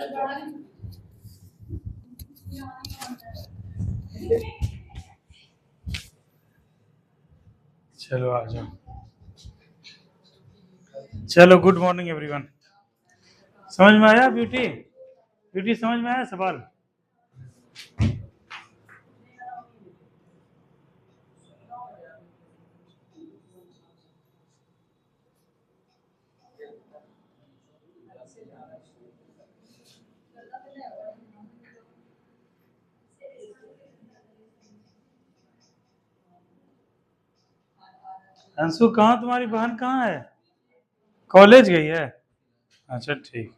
चलो आ जाओ। चलो गुड मॉर्निंग एवरीवन। समझ में आया ब्यूटी? ब्यूटी समझ में आया सवाल? अंशु कहाँ, तुम्हारी बहन कहाँ है? कॉलेज गई है? अच्छा ठीक।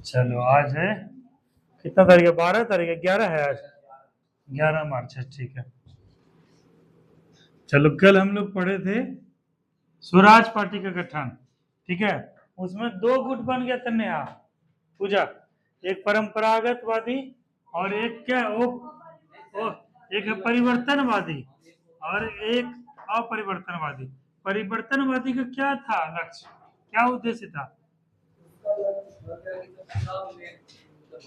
चलो आज है कितना तारीख है? 12 तारीख है, 11 है आज, 11 मार्च है। ठीक है। चलो कल हम लोग पढ़े थे स्वराज पार्टी का गठन, ठीक है। उसमें दो गुट बन गया था नया पूजा, एक परंपरागतवादी और एक क्या एक है परिवर्तनवादी और एक अपरिवर्तनवादी। परिवर्तनवादी का क्या था लक्ष्य, क्या उद्देश्य था?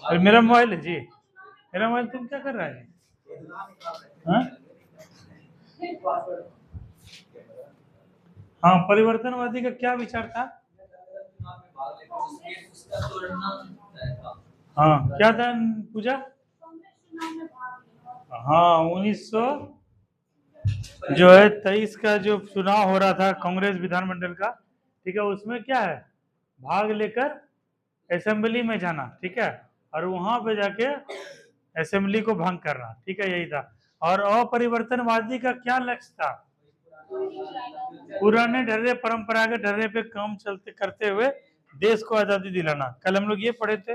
और मेरा मोबाइल है जी, मेरा मोबाइल तुम क्या कर रहा है? हाँ? हाँ, परिवर्तनवादी का क्या विचार था? हाँ क्या था पूजा? हाँ 1900 जो है 23 का जो चुनाव हो रहा था कांग्रेस विधानमंडल का, ठीक है, उसमें क्या है भाग लेकर असेंबली में जाना, ठीक है, और वहां पे जाके असेंबली को भंग करना, ठीक है, यही था। और अपरिवर्तनवादी का क्या लक्ष्य था? पुराने ढर्रे परंपरागत ढर्रे पे काम चलते करते हुए देश को आजादी दिलाना। कल हम लोग ये पढ़े थे।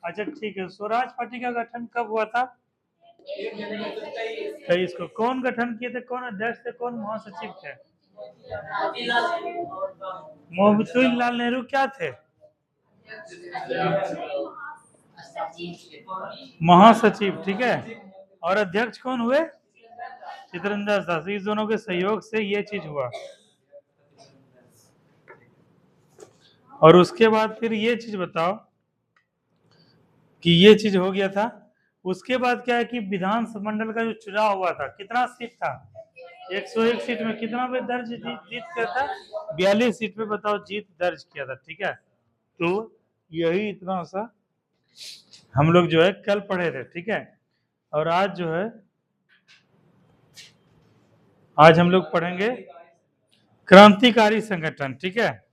अच्छा ठीक है। स्वराज पार्टी का गठन कब हुआ था? 23 को। कौन गठन किए थे, कौन अध्यक्ष थे, कौन महासचिव थे? मोतीलाल लाल नेहरू क्या थे? महासचिव, ठीक है। और अध्यक्ष कौन हुए? चितरंजन दास। इस दोनों के सहयोग से ये चीज हुआ। और उसके बाद फिर ये चीज बताओ कि ये चीज हो गया था। उसके बाद क्या है कि विधानमंडल का जो चुनाव हुआ था, कितना सीट था? 101 सीट में कितना पे दर्ज जीत किया था? 42 सीट पे बताओ जीत दर्ज किया था, ठीक है। तो यही इतना सा हम लोग जो है कल पढ़े थे, ठीक है। और आज जो है आज हम लोग पढ़ेंगे क्रांतिकारी संगठन, ठीक है।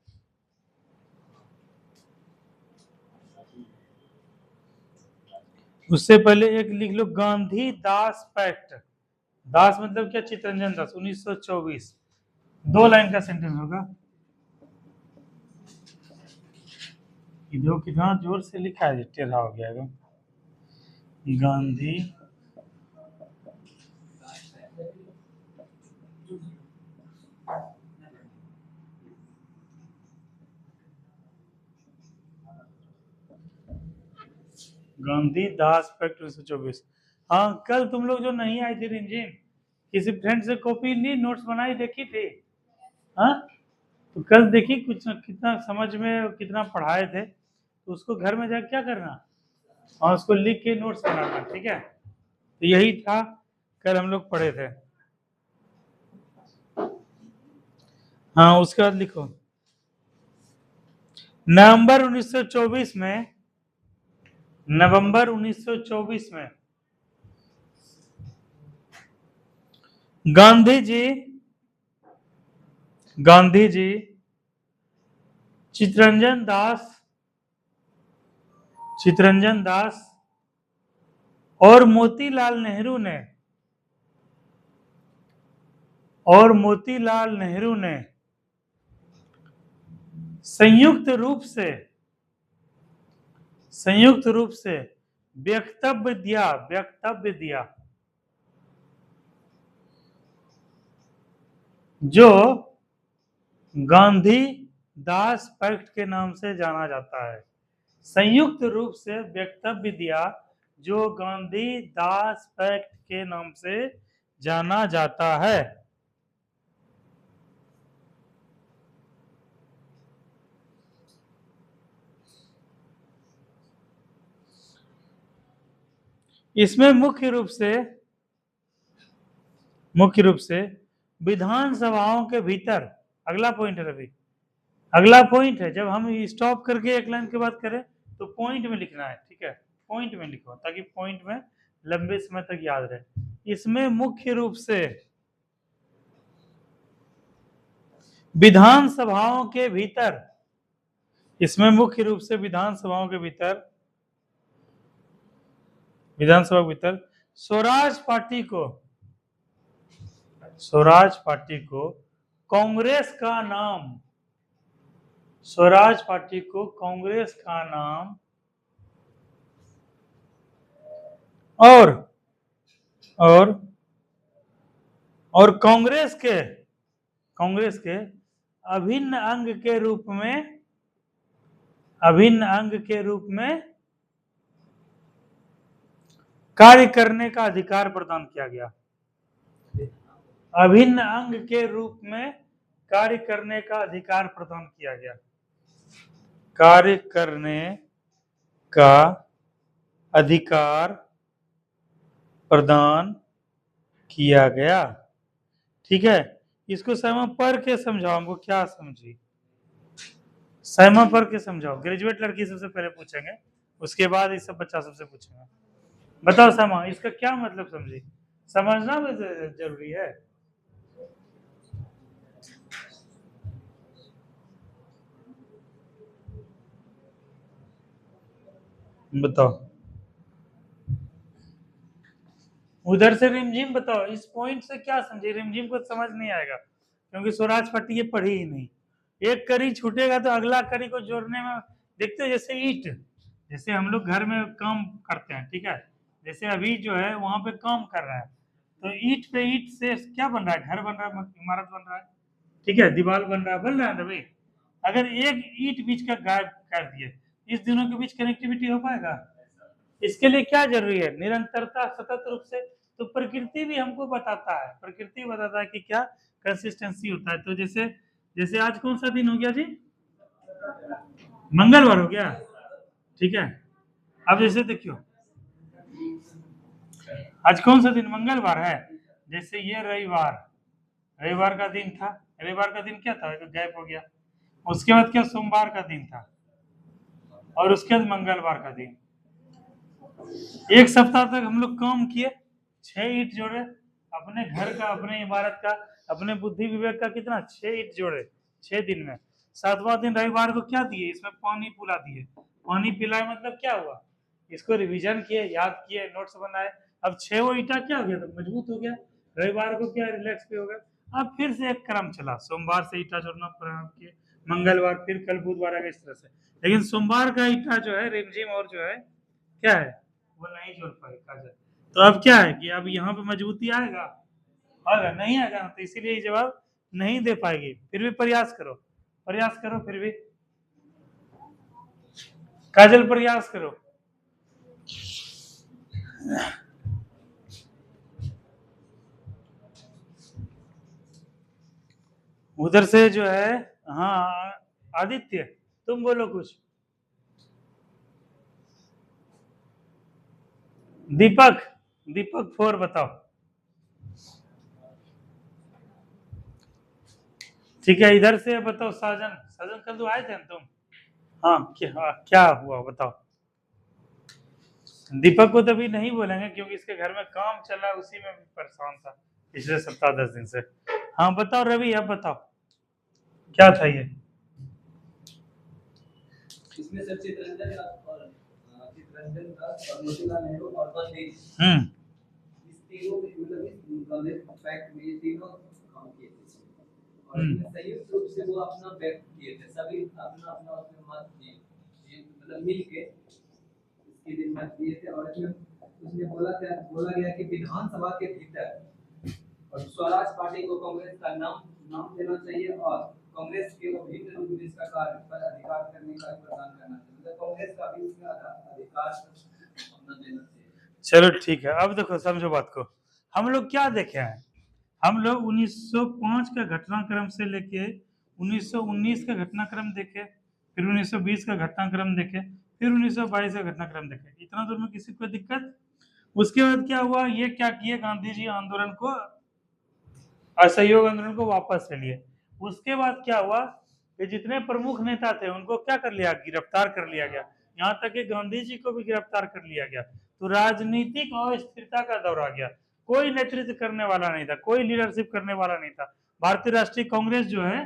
उससे पहले एक लिख लो गांधी दास पैक्ट। दास मतलब क्या? चितरंजन दास। 1924। 2 लाइन का सेंटेंस होगा। देखो कितना जोर से लिखा है, टेढ़ा हो गया है। गांधी गांधी दास पैक्ट 1924। हाँ कल तुम लोग जो नहीं आई थी रिंजिन, किसी फ्रेंड से कॉपी ली, नोट्स बनाई, देखी थी? हाँ तो कल देखी कुछ कितना समझ में, कितना पढ़ाए थे, तो उसको घर में जाकर क्या करना और उसको लिख के नोट्स बनाना, ठीक है। तो यही था कल हम लोग पढ़े थे। हाँ उसके बाद लिखो नवंबर 1924 में, नवंबर 1924 में गांधी जी चितरंजन दास और मोतीलाल नेहरू ने संयुक्त रूप से वक्तव्य दिया जो गांधी दास पैक्ट के नाम से जाना जाता है। संयुक्त रूप से वक्तव्य दिया जो गांधी दास पैक्ट के नाम से जाना जाता है। इसमें मुख्य रूप से विधानसभाओं के भीतर, अगला पॉइंट है रवि, अगला पॉइंट है, जब हम स्टॉप करके एक लाइन के बाद करें तो पॉइंट में लिखना है, ठीक है, पॉइंट में लिखो ताकि पॉइंट में लंबे समय तक याद रहे। इसमें मुख्य रूप से विधानसभाओं के भीतर, इसमें मुख्य रूप से विधानसभाओं के भीतर स्वराज पार्टी को कांग्रेस का नाम, स्वराज पार्टी को कांग्रेस का नाम और कांग्रेस के अभिन्न अंग के रूप में कार्य करने का अधिकार प्रदान किया गया। अभिन्न अंग के रूप में कार्य करने का अधिकार प्रदान किया गया, कार्य करने का अधिकार प्रदान किया गया। ठीक है, इसको समय पढ़ के समझाओ, हमको क्या समझी, समय पढ़ के समझाओ। ग्रेजुएट लड़की सबसे पहले पूछेंगे, उसके बाद ये सब बच्चा सबसे पूछेंगे। बताओ समा, इसका क्या मतलब समझी, समझना भी जरूरी है। बताओ, उधर से रिमझिम बताओ, इस पॉइंट से क्या समझे। रिमझिम को समझ नहीं आएगा क्योंकि स्वराज पार्टी ये पढ़ी ही नहीं। एक कड़ी छूटेगा तो अगला कड़ी को जोड़ने में देखते हो, जैसे ईंट, जैसे हम लोग घर में काम करते हैं, ठीक है, जैसे अभी जो है वहां पे काम कर रहा है तो ईंट पे ईंट से क्या बन रहा है, घर बन रहा है, इमारत बन रहा है, ठीक है, दीवार बन रहा है ना भाई। अगर एक ईंट बीच का गायब कर दिए, इस दोनों के बीच कनेक्टिविटी हो पाएगा? इसके लिए क्या जरूरी है, निरंतरता, सतत रूप से। तो प्रकृति भी हमको बताता है, प्रकृति बताता है कि क्या कंसिस्टेंसी होता है। तो जैसे आज कौन सा दिन हो गया जी, मंगलवार हो गया, ठीक है। अब जैसे देखियो, आज कौन सा दिन, मंगलवार है, जैसे ये रविवार का दिन था, रविवार का दिन क्या था, गैप हो गया। उसके बाद क्या, सोमवार का दिन था, और उसके बाद मंगलवार का दिन। एक सप्ताह तक हम लोग काम किए, 6 ईंट जोड़े, अपने घर का, अपने इमारत का, अपने बुद्धि विवेक का, कितना, 6 ईंट जोड़े 6 दिन में। 7वां दिन रविवार को क्या दिए, इसमें पानी पिला दिए। पानी पिलाए मतलब क्या हुआ, इसको रिवीजन किए, याद किए, नोट्स बनाए। अब 6 ईंटा क्या हो गया, तो मजबूत हो गया। रविवार को क्या, रिलैक्स पे हो गया। अब फिर से एक क्रम चला, सोमवार से ईंटा जोड़ना प्रारंभ किए, मंगलवार, फिर कल बुधवार आएगा, इस तरह से। लेकिन सोमवार का ईंटा जो है रिमझिम और जो है क्या है, वो नहीं जोड़ पाए काजल। तो अब क्या है कि अब यहाँ पे मजबूती आएगा, आएगा नहीं आएगा, तो इसीलिए ये जवाब नहीं दे पाएगी। फिर भी प्रयास करो, फिर भी काजल प्रयास करो। उधर से जो है, हाँ आदित्य तुम बोलो कुछ। दीपक 4 बताओ। ठीक है, इधर से बताओ, साजन कल तो आए थे तुम, हाँ क्या हुआ बताओ। दीपक को तो अभी नहीं बोलेंगे क्योंकि इसके घर में काम चल रहा है, उसी में भी परेशान था पिछले सप्ताह 10 दिन से। हाँ बताओ रवि, अब बताओ क्या था ये। इसमें सर चित्ररंजन और मोतीलाल नेहरू और बंदेज, इस तीनों मतलब इस फैक्ट में ये तीनों काम किए थे, और इसमें संयुक्त रूप से वो अपना व्यक्त किए थे, सभी अपना अपना उसमें मत दिए, मतलब मिल के इसके लिए मत दिए थे। और उसमें बोला गया कि विधानसभा के भीतर और स्वराज पार्टी को कांग्रेस का नाम देना चाहिए, और कांग्रेस के विभिन्न रूप में इसका कार्य पर अधिकार करने का प्रदान करना चाहिए, मतलब कांग्रेस का भी इसमें अधिकार अपना देना चाहिए। चलो ठीक है, अब देखो समझो बात को। हम लोग क्या देखे हैं, हम लोग 1905 का घटनाक्रम से लेके 1919 का घटनाक्रम देखे, फिर 1920 का घटनाक्रम देखे, फिर 1922 का घटनाक्रम देखे। इतना दूर में किसी को दिक्कत? उसके बाद क्या हुआ, ये क्या किए गांधी जी आंदोलन को, असहयोग आंदोलन को वापस ले लिए। उसके बाद क्या हुआ कि जितने प्रमुख नेता थे उनको क्या कर लिया, गिरफ्तार कर लिया गया। यहाँ तक कि गांधी जी को भी गिरफ्तार कर लिया गया। तो राजनीतिक अस्थिरता का दौर आ गया। कोई नेतृत्व करने वाला नहीं था, कोई लीडरशिप करने वाला नहीं था। भारतीय राष्ट्रीय कांग्रेस जो है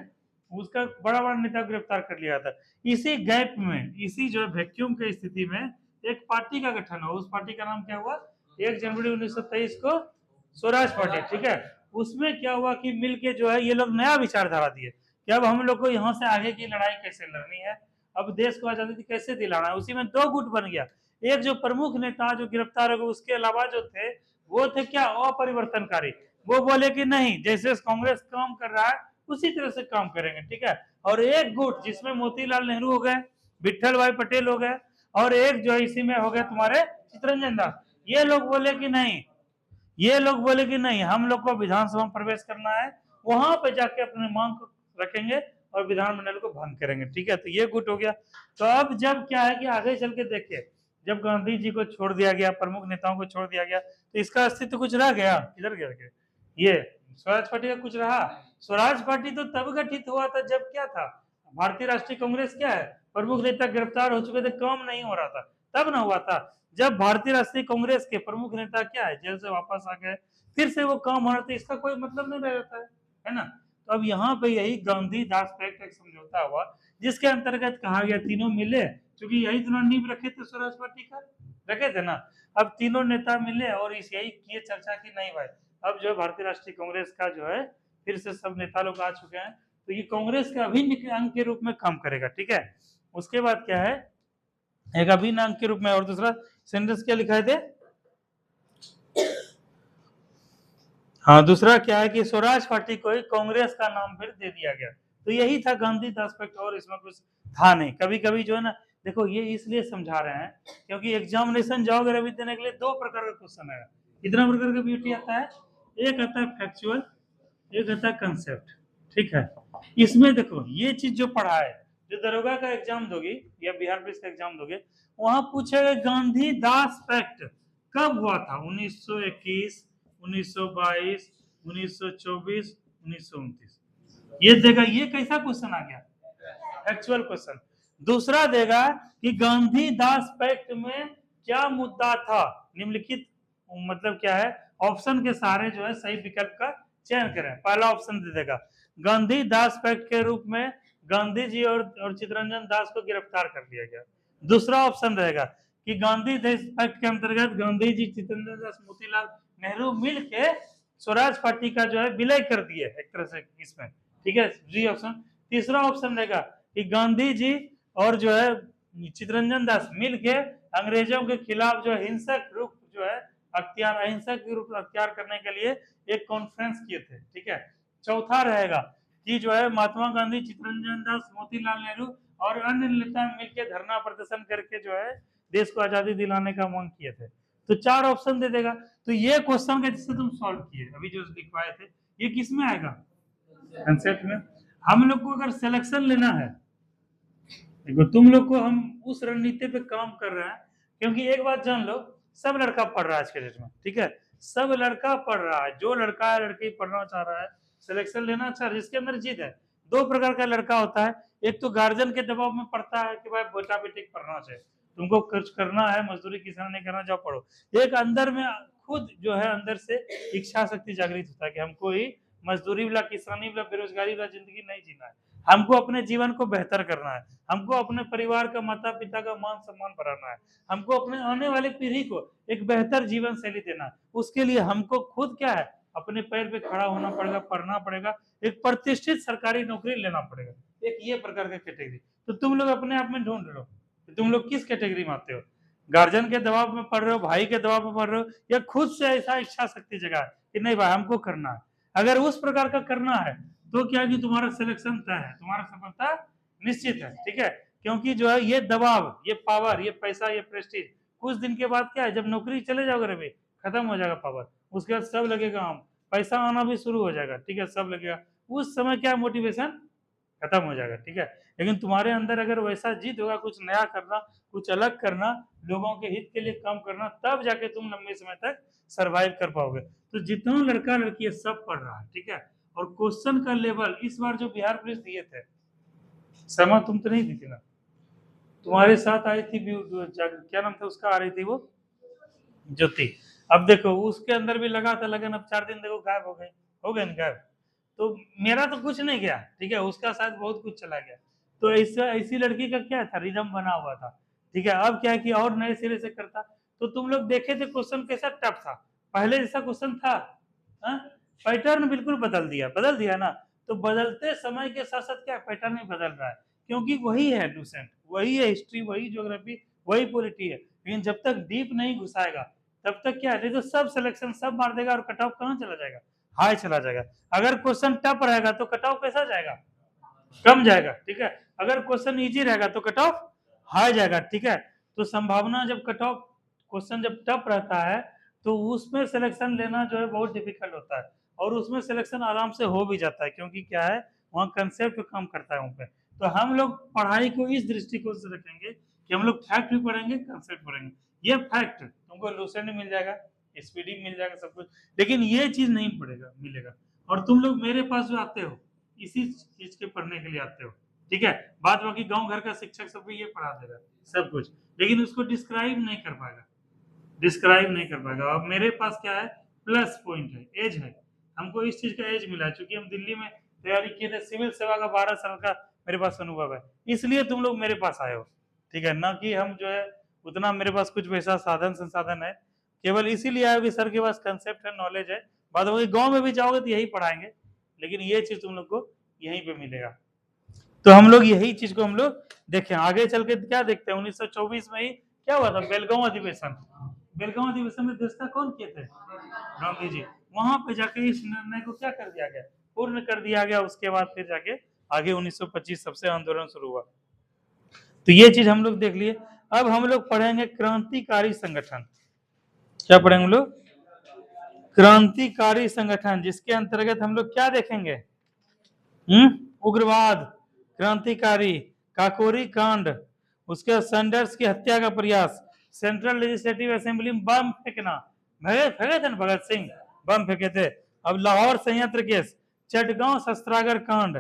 उसका बड़ा बड़ा नेता गिरफ्तार कर लिया था। इसी गैप में, इसी जो वैक्यूम की स्थिति में एक पार्टी का गठन हुआ। उस पार्टी का नाम क्या हुआ, 1 जनवरी 1923 को स्वराज पार्टी, ठीक है। उसमें क्या हुआ कि मिलके जो है ये लोग नया विचारधारा दिए कि अब हम लोग को यहाँ से आगे की लड़ाई कैसे लड़नी है, अब देश को आजादी कैसे दिलाना है। उसी में दो गुट बन गया। एक जो प्रमुख नेता जो गिरफ्तार हो गए, उसके अलावा जो थे वो थे क्या, अपरिवर्तनकारी। वो बोले कि नहीं, जैसे कांग्रेस काम कर रहा है उसी तरह से काम करेंगे, ठीक है। और एक गुट जिसमें मोतीलाल नेहरू हो गए, विठल भाई पटेल हो गए, और एक जो इसी में हो गए तुम्हारे चितरंजन दास, ये लोग बोले कि नहीं, ये लोग बोले कि नहीं, हम लोग को विधानसभा में प्रवेश करना है, वहां पे जाके अपने मांग को रखेंगे और विधानमंडल को भंग करेंगे, ठीक है। तो ये गुट हो गया। तो अब जब क्या है कि आगे चल के देखिए, जब गांधी जी को छोड़ दिया गया, प्रमुख नेताओं को छोड़ दिया गया, तो इसका अस्तित्व कुछ रह गया, किधर गया ये स्वराज पार्टी का कुछ रहा। स्वराज पार्टी तो तब गठित हुआ था जब क्या था, भारतीय राष्ट्रीय कांग्रेस क्या है, प्रमुख नेता गिरफ्तार हो चुके थे, काम नहीं हो रहा था, तब ना हुआ था। जब भारतीय राष्ट्रीय कांग्रेस के प्रमुख नेता क्या है, जेल से वापस आ गए, फिर से वो काम हो रहा था, इसका कोई मतलब नहीं रह जाता है ना। तो अब यहाँ पे यही गांधी दास पैक्ट एक समझौता हुआ, जिसके अंतर्गत कहा गया तीनों मिले, क्योंकि यही दोनों नींव रखे थे स्वराज पार्टी का, रखे थे ना। अब तीनों नेता मिले और इस यही किए चर्चा की, नहीं भाई अब जो है भारतीय राष्ट्रीय कांग्रेस का जो है फिर से सब नेता लोग आ चुके हैं, तो ये कांग्रेस का अभिन्न अंग के रूप में काम करेगा, ठीक है। उसके बाद क्या है, एक अभिन्न अंग के रूप में, और दूसरा सेंटेंस क्या लिखा है थे, हाँ दूसरा क्या है कि स्वराज पार्टी को ही कांग्रेस का नाम फिर दे दिया गया। तो यही था गांधी दास पैक्ट, और इसमें कुछ था नहीं। कभी कभी जो है ना, देखो ये इसलिए समझा रहे हैं क्योंकि एग्जामिनेशन जाओगे रवि देने के लिए दो प्रकार का क्वेश्चन आएगा। कितना प्रकार का ब्यूटी आता है, एक आता है फैक्चुअल, एक आता है कंसेप्ट, ठीक है। इसमें देखो ये चीज जो पढ़ा है, जो दरोगा का एग्जाम दोगे या बिहार पुलिस का एग्जाम दोगे, वहां पूछेगा गांधी दास पैक्ट कब हुआ था, 1921, 1922, 1924, 1929, ये देगा। ये कैसा क्वेश्चन आ गया, एक्चुअल क्वेश्चन। दूसरा देगा कि गांधी दास पैक्ट में क्या मुद्दा था, निम्नलिखित मतलब क्या है, ऑप्शन के सहारे जो है सही विकल्प का चयन करें। पहला ऑप्शन दे देगा गांधी दास पैक्ट के रूप में गांधी जी और चितरंजन दास को गिरफ्तार कर लिया गया। दूसरा ऑप्शन रहेगा कि गांधी दास पैक्ट के अंतर्गत गांधी जी, चितरंजन दास, मोतीलाल नेहरू मिल के स्वराज पार्टी का जो है विलय कर दिए एक तरह से इसमें, ठीक है, डी ऑप्शन। तीसरा ऑप्शन रहेगा कि गांधी जी और जो है चितरंजन दास मिलके अंग्रेजों के खिलाफ जो हिंसक रूप जो है अख्तियार, अहिंसक रूप अख्तियार करने के लिए एक कॉन्फ्रेंस किए थे, ठीक है। चौथा रहेगा कि जो है महात्मा गांधी, चितरंजन दास, मोतीलाल नेहरू और अन्य नेता मिलकर धरना प्रदर्शन करके जो है देश को आजादी दिलाने का मांग किए थे। तो चार ऑप्शन दे देगा। तो ये क्वेश्चन का जिससे तुम सॉल्व किए अभी जो लिखवाए थे, ये किस में आएगा, कंसेप्ट में। हम लोग को अगर सिलेक्शन लेना है, देखो तुम लोग को हम उस रणनीति पे काम कर रहे हैं, क्योंकि एक बात जान लो, सब लड़का पढ़ रहा है आज के डेट में, ठीक है, सब लड़का पढ़ रहा है, जो लड़का है लड़की पढ़ना चाह रहा है, सिलेक्शन लेना अच्छा, जिसके अंदर जिद है। दो प्रकार का लड़का होता है, एक तो गार्जियन के दबाव में पढ़ता है कि भाई बेटा बेटी पढ़ना चाहिए, तुमको कुछ करना है, मजदूरी किसान नहीं करना, जाओ पढ़ो। एक अंदर में खुद जो है अंदर से इच्छा शक्ति जागृत होता है कि हमको ही मजदूरी वाला, किसानी वाला, बेरोजगारी वाला जिंदगी नहीं जीना है, हमको अपने जीवन को बेहतर करना है, हमको अपने परिवार का, माता पिता का मान सम्मान बढ़ाना है, हमको अपने आने वाली पीढ़ी को एक बेहतर जीवन शैली देना है। उसके लिए हमको खुद क्या है, अपने पैर पे खड़ा होना पड़ेगा, पढ़ना पड़ेगा, एक प्रतिष्ठित सरकारी नौकरी लेना पड़ेगा। एक ये प्रकार का कैटेगरी। तो तुम लोग अपने आप में ढूंढ लो तुम लोग किस कैटेगरी में आते हो, गार्जियन के दबाव में पढ़ रहे हो, भाई के दबाव में पढ़ रहे हो, या खुद से ऐसा इच्छा शक्ति जगह है कि नहीं भाई हमको करना है। अगर उस प्रकार का करना है तो क्या कि तुम्हारा सिलेक्शन तय है, तुम्हारा सफलता निश्चित है, ठीक है। क्योंकि जो है ये दबाव, ये पावर, ये पैसा, ये प्रेस्टीज, कुछ दिन के बाद क्या है, जब नौकरी चले जाओगे रवि, खत्म हो जाएगा पावर, उसके बाद सब लगेगा हम, पैसा आना भी शुरू हो जाएगा, ठीक है, सब लगेगा, उस समय क्या मोटिवेशन खत्म हो जाएगा, ठीक है। लेकिन तुम्हारे अंदर अगर वैसा जिद होगा कुछ नया करना, कुछ अलग करना, लोगों के हित के लिए काम करना, तब जाके तुम लंबे समय तक सरवाइव कर पाओगे। तो जितना लड़का लड़की है सब पढ़ रहा है, ठीक है। और क्वेश्चन का लेवल इस बार जो बिहार पुलिस दिए थे, समा तुम तो नहीं दी थी ना, तुम्हारे साथ आई थी क्या नाम था उसका, आ रही थी वो ज्योति। अब देखो उसके अंदर भी लगा था लगन, अब 4 दिन देखो गायब हो गए ना गायब। तो मेरा तो कुछ नहीं गया, ठीक है, उसका शायद बहुत कुछ चला गया। तो ऐसा ऐसी लड़की का क्या था, रिदम बना हुआ था, ठीक है। अब क्या है कि और नए सिरे से करता। तो तुम लोग देखे थे क्वेश्चन कैसा टफ था, पहले जैसा क्वेश्चन था, पैटर्न बिल्कुल बदल दिया ना। तो बदलते समय के साथ साथ क्या पैटर्न भी बदल रहा है, क्योंकि वही है लूसेंट, वही है हिस्ट्री, वही ज्योग्राफी, वही पॉलिटी है। लेकिन जब तक डीप नहीं घुसाएगा तब तक क्या है, तो सब सिलेक्शन सब मार देगा और कट ऑफ कहां चला जाएगा, हाई चला जाएगा। अगर क्वेश्चन टफ रहेगा तो कट ऑफ कैसा जाएगा, कम जाएगा, ठीक है। अगर क्वेश्चन इजी रहेगा तो कट ऑफ हाई जाएगा, ठीक है। तो संभावना जब कट ऑफ क्वेश्चन जब टफ रहता है तो उसमें सिलेक्शन लेना जो है बहुत डिफिकल्ट होता है, और उसमें सिलेक्शन आराम से हो भी जाता है, क्योंकि क्या है वहाँ कंसेप्ट काम करता है वहाँ पे। तो हम लोग पढ़ाई को इस दृष्टिकोण से रखेंगे कि हम लोग फैक्ट भी पढ़ेंगे, कंसेप्ट पढ़ेंगे। ये फैक्ट तुमको लूसेंट मिल जाएगा, स्पीडी मिल जाएगा, सब कुछ, लेकिन ये चीज नहीं पड़ेगा मिलेगा। और तुम लोग मेरे पास जो आते हो इसी चीज के पढ़ने के लिए आते हो, ठीक है। बाद बाकी गांव घर का शिक्षक सब भी ये पढ़ा देगा सब कुछ, लेकिन उसको डिस्क्राइब नहीं कर पाएगा, डिस्क्राइब नहीं कर पाएगा। और मेरे पास क्या है, प्लस पॉइंट है, एज है, हमको इस चीज का एज मिला है, चूंकि हम दिल्ली में तैयारी किए थे, सिविल सेवा का 12 साल का मेरे पास अनुभव है, इसलिए तुम लोग मेरे पास आए हो, ठीक है। ना कि हम जो है उतना मेरे पास कुछ वैसा साधन संसाधन है, केवल इसीलिए आए हो कि सर के पास कंसेप्ट है, नॉलेज है। बाद में गाँव में भी जाओगे तो यही पढ़ाएंगे, लेकिन ये चीज तुम लोग को यहीं पे मिलेगा। तो हम लोग यही चीज को हम लोग देखें, आगे चल के क्या देखते हैं, 1924 में ही क्या हुआ था, बेलगांव अधिवेशन। बेलगांव अधिवेशन में अध्यक्षता कौन किए थे, गांधी जी। वहां पे जाके इस निर्णय को क्या कर दिया गया, पूर्ण कर दिया गया। उसके बाद फिर जाके आगे 1925 सबसे आंदोलन शुरू हुआ। तो ये चीज हम लोग देख लिए। अब हम लोग पढ़ेंगे क्रांतिकारी संगठन। क्या पढ़ेंगे हम लोग, क्रांतिकारी संगठन, जिसके अंतर्गत हम लोग क्या देखेंगे, उग्रवाद, क्रांतिकारी, काकोरी कांड, उसके सैंडर्स की हत्या का प्रयास, सेंट्रल लेजिस्लेटिव असेंबली में बम फेंकना, फेंके थे ना भगत सिंह, बम फेंके थे। अब लाहौर संयंत्र केस, चटगांव शस्त्रागार कांड,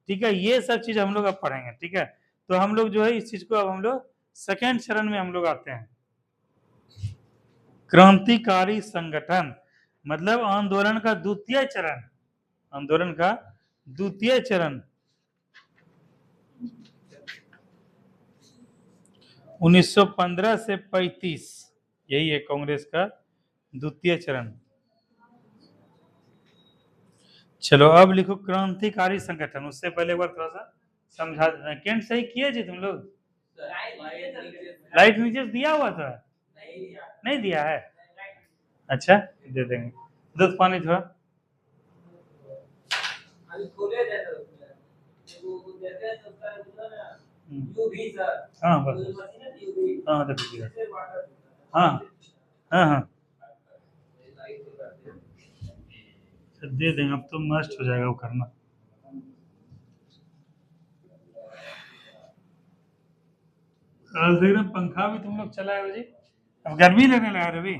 ठीक है। ये सब चीज हम लोग अब पढ़ेंगे, ठीक है। तो हम लोग जो है इस चीज को अब हम लोग सेकेंड चरण में हम लोग आते हैं। क्रांतिकारी संगठन मतलब आंदोलन का द्वितीय चरण, आंदोलन का द्वितीय चरण 1915 से 35, यही है कांग्रेस का द्वितीय चरण। चलो अब लिखो क्रांतिकारी संगठन। उससे पहले एक बार थोड़ा सा समझा देना। केंट सही किए जी तुम लोग, लाइट नीचे दिया हुआ था, नहीं दिया है, अच्छा दे देंगे। दूध पानी थोड़ा, हाँ बस, हाँ हाँ हाँ हाँ दे देंगे। अब तो मस्ट हो जाएगा वो करना। देख रहे पंखा भी तुम लोग चलाए हो जी, अब गर्मी लगने लगा रवि।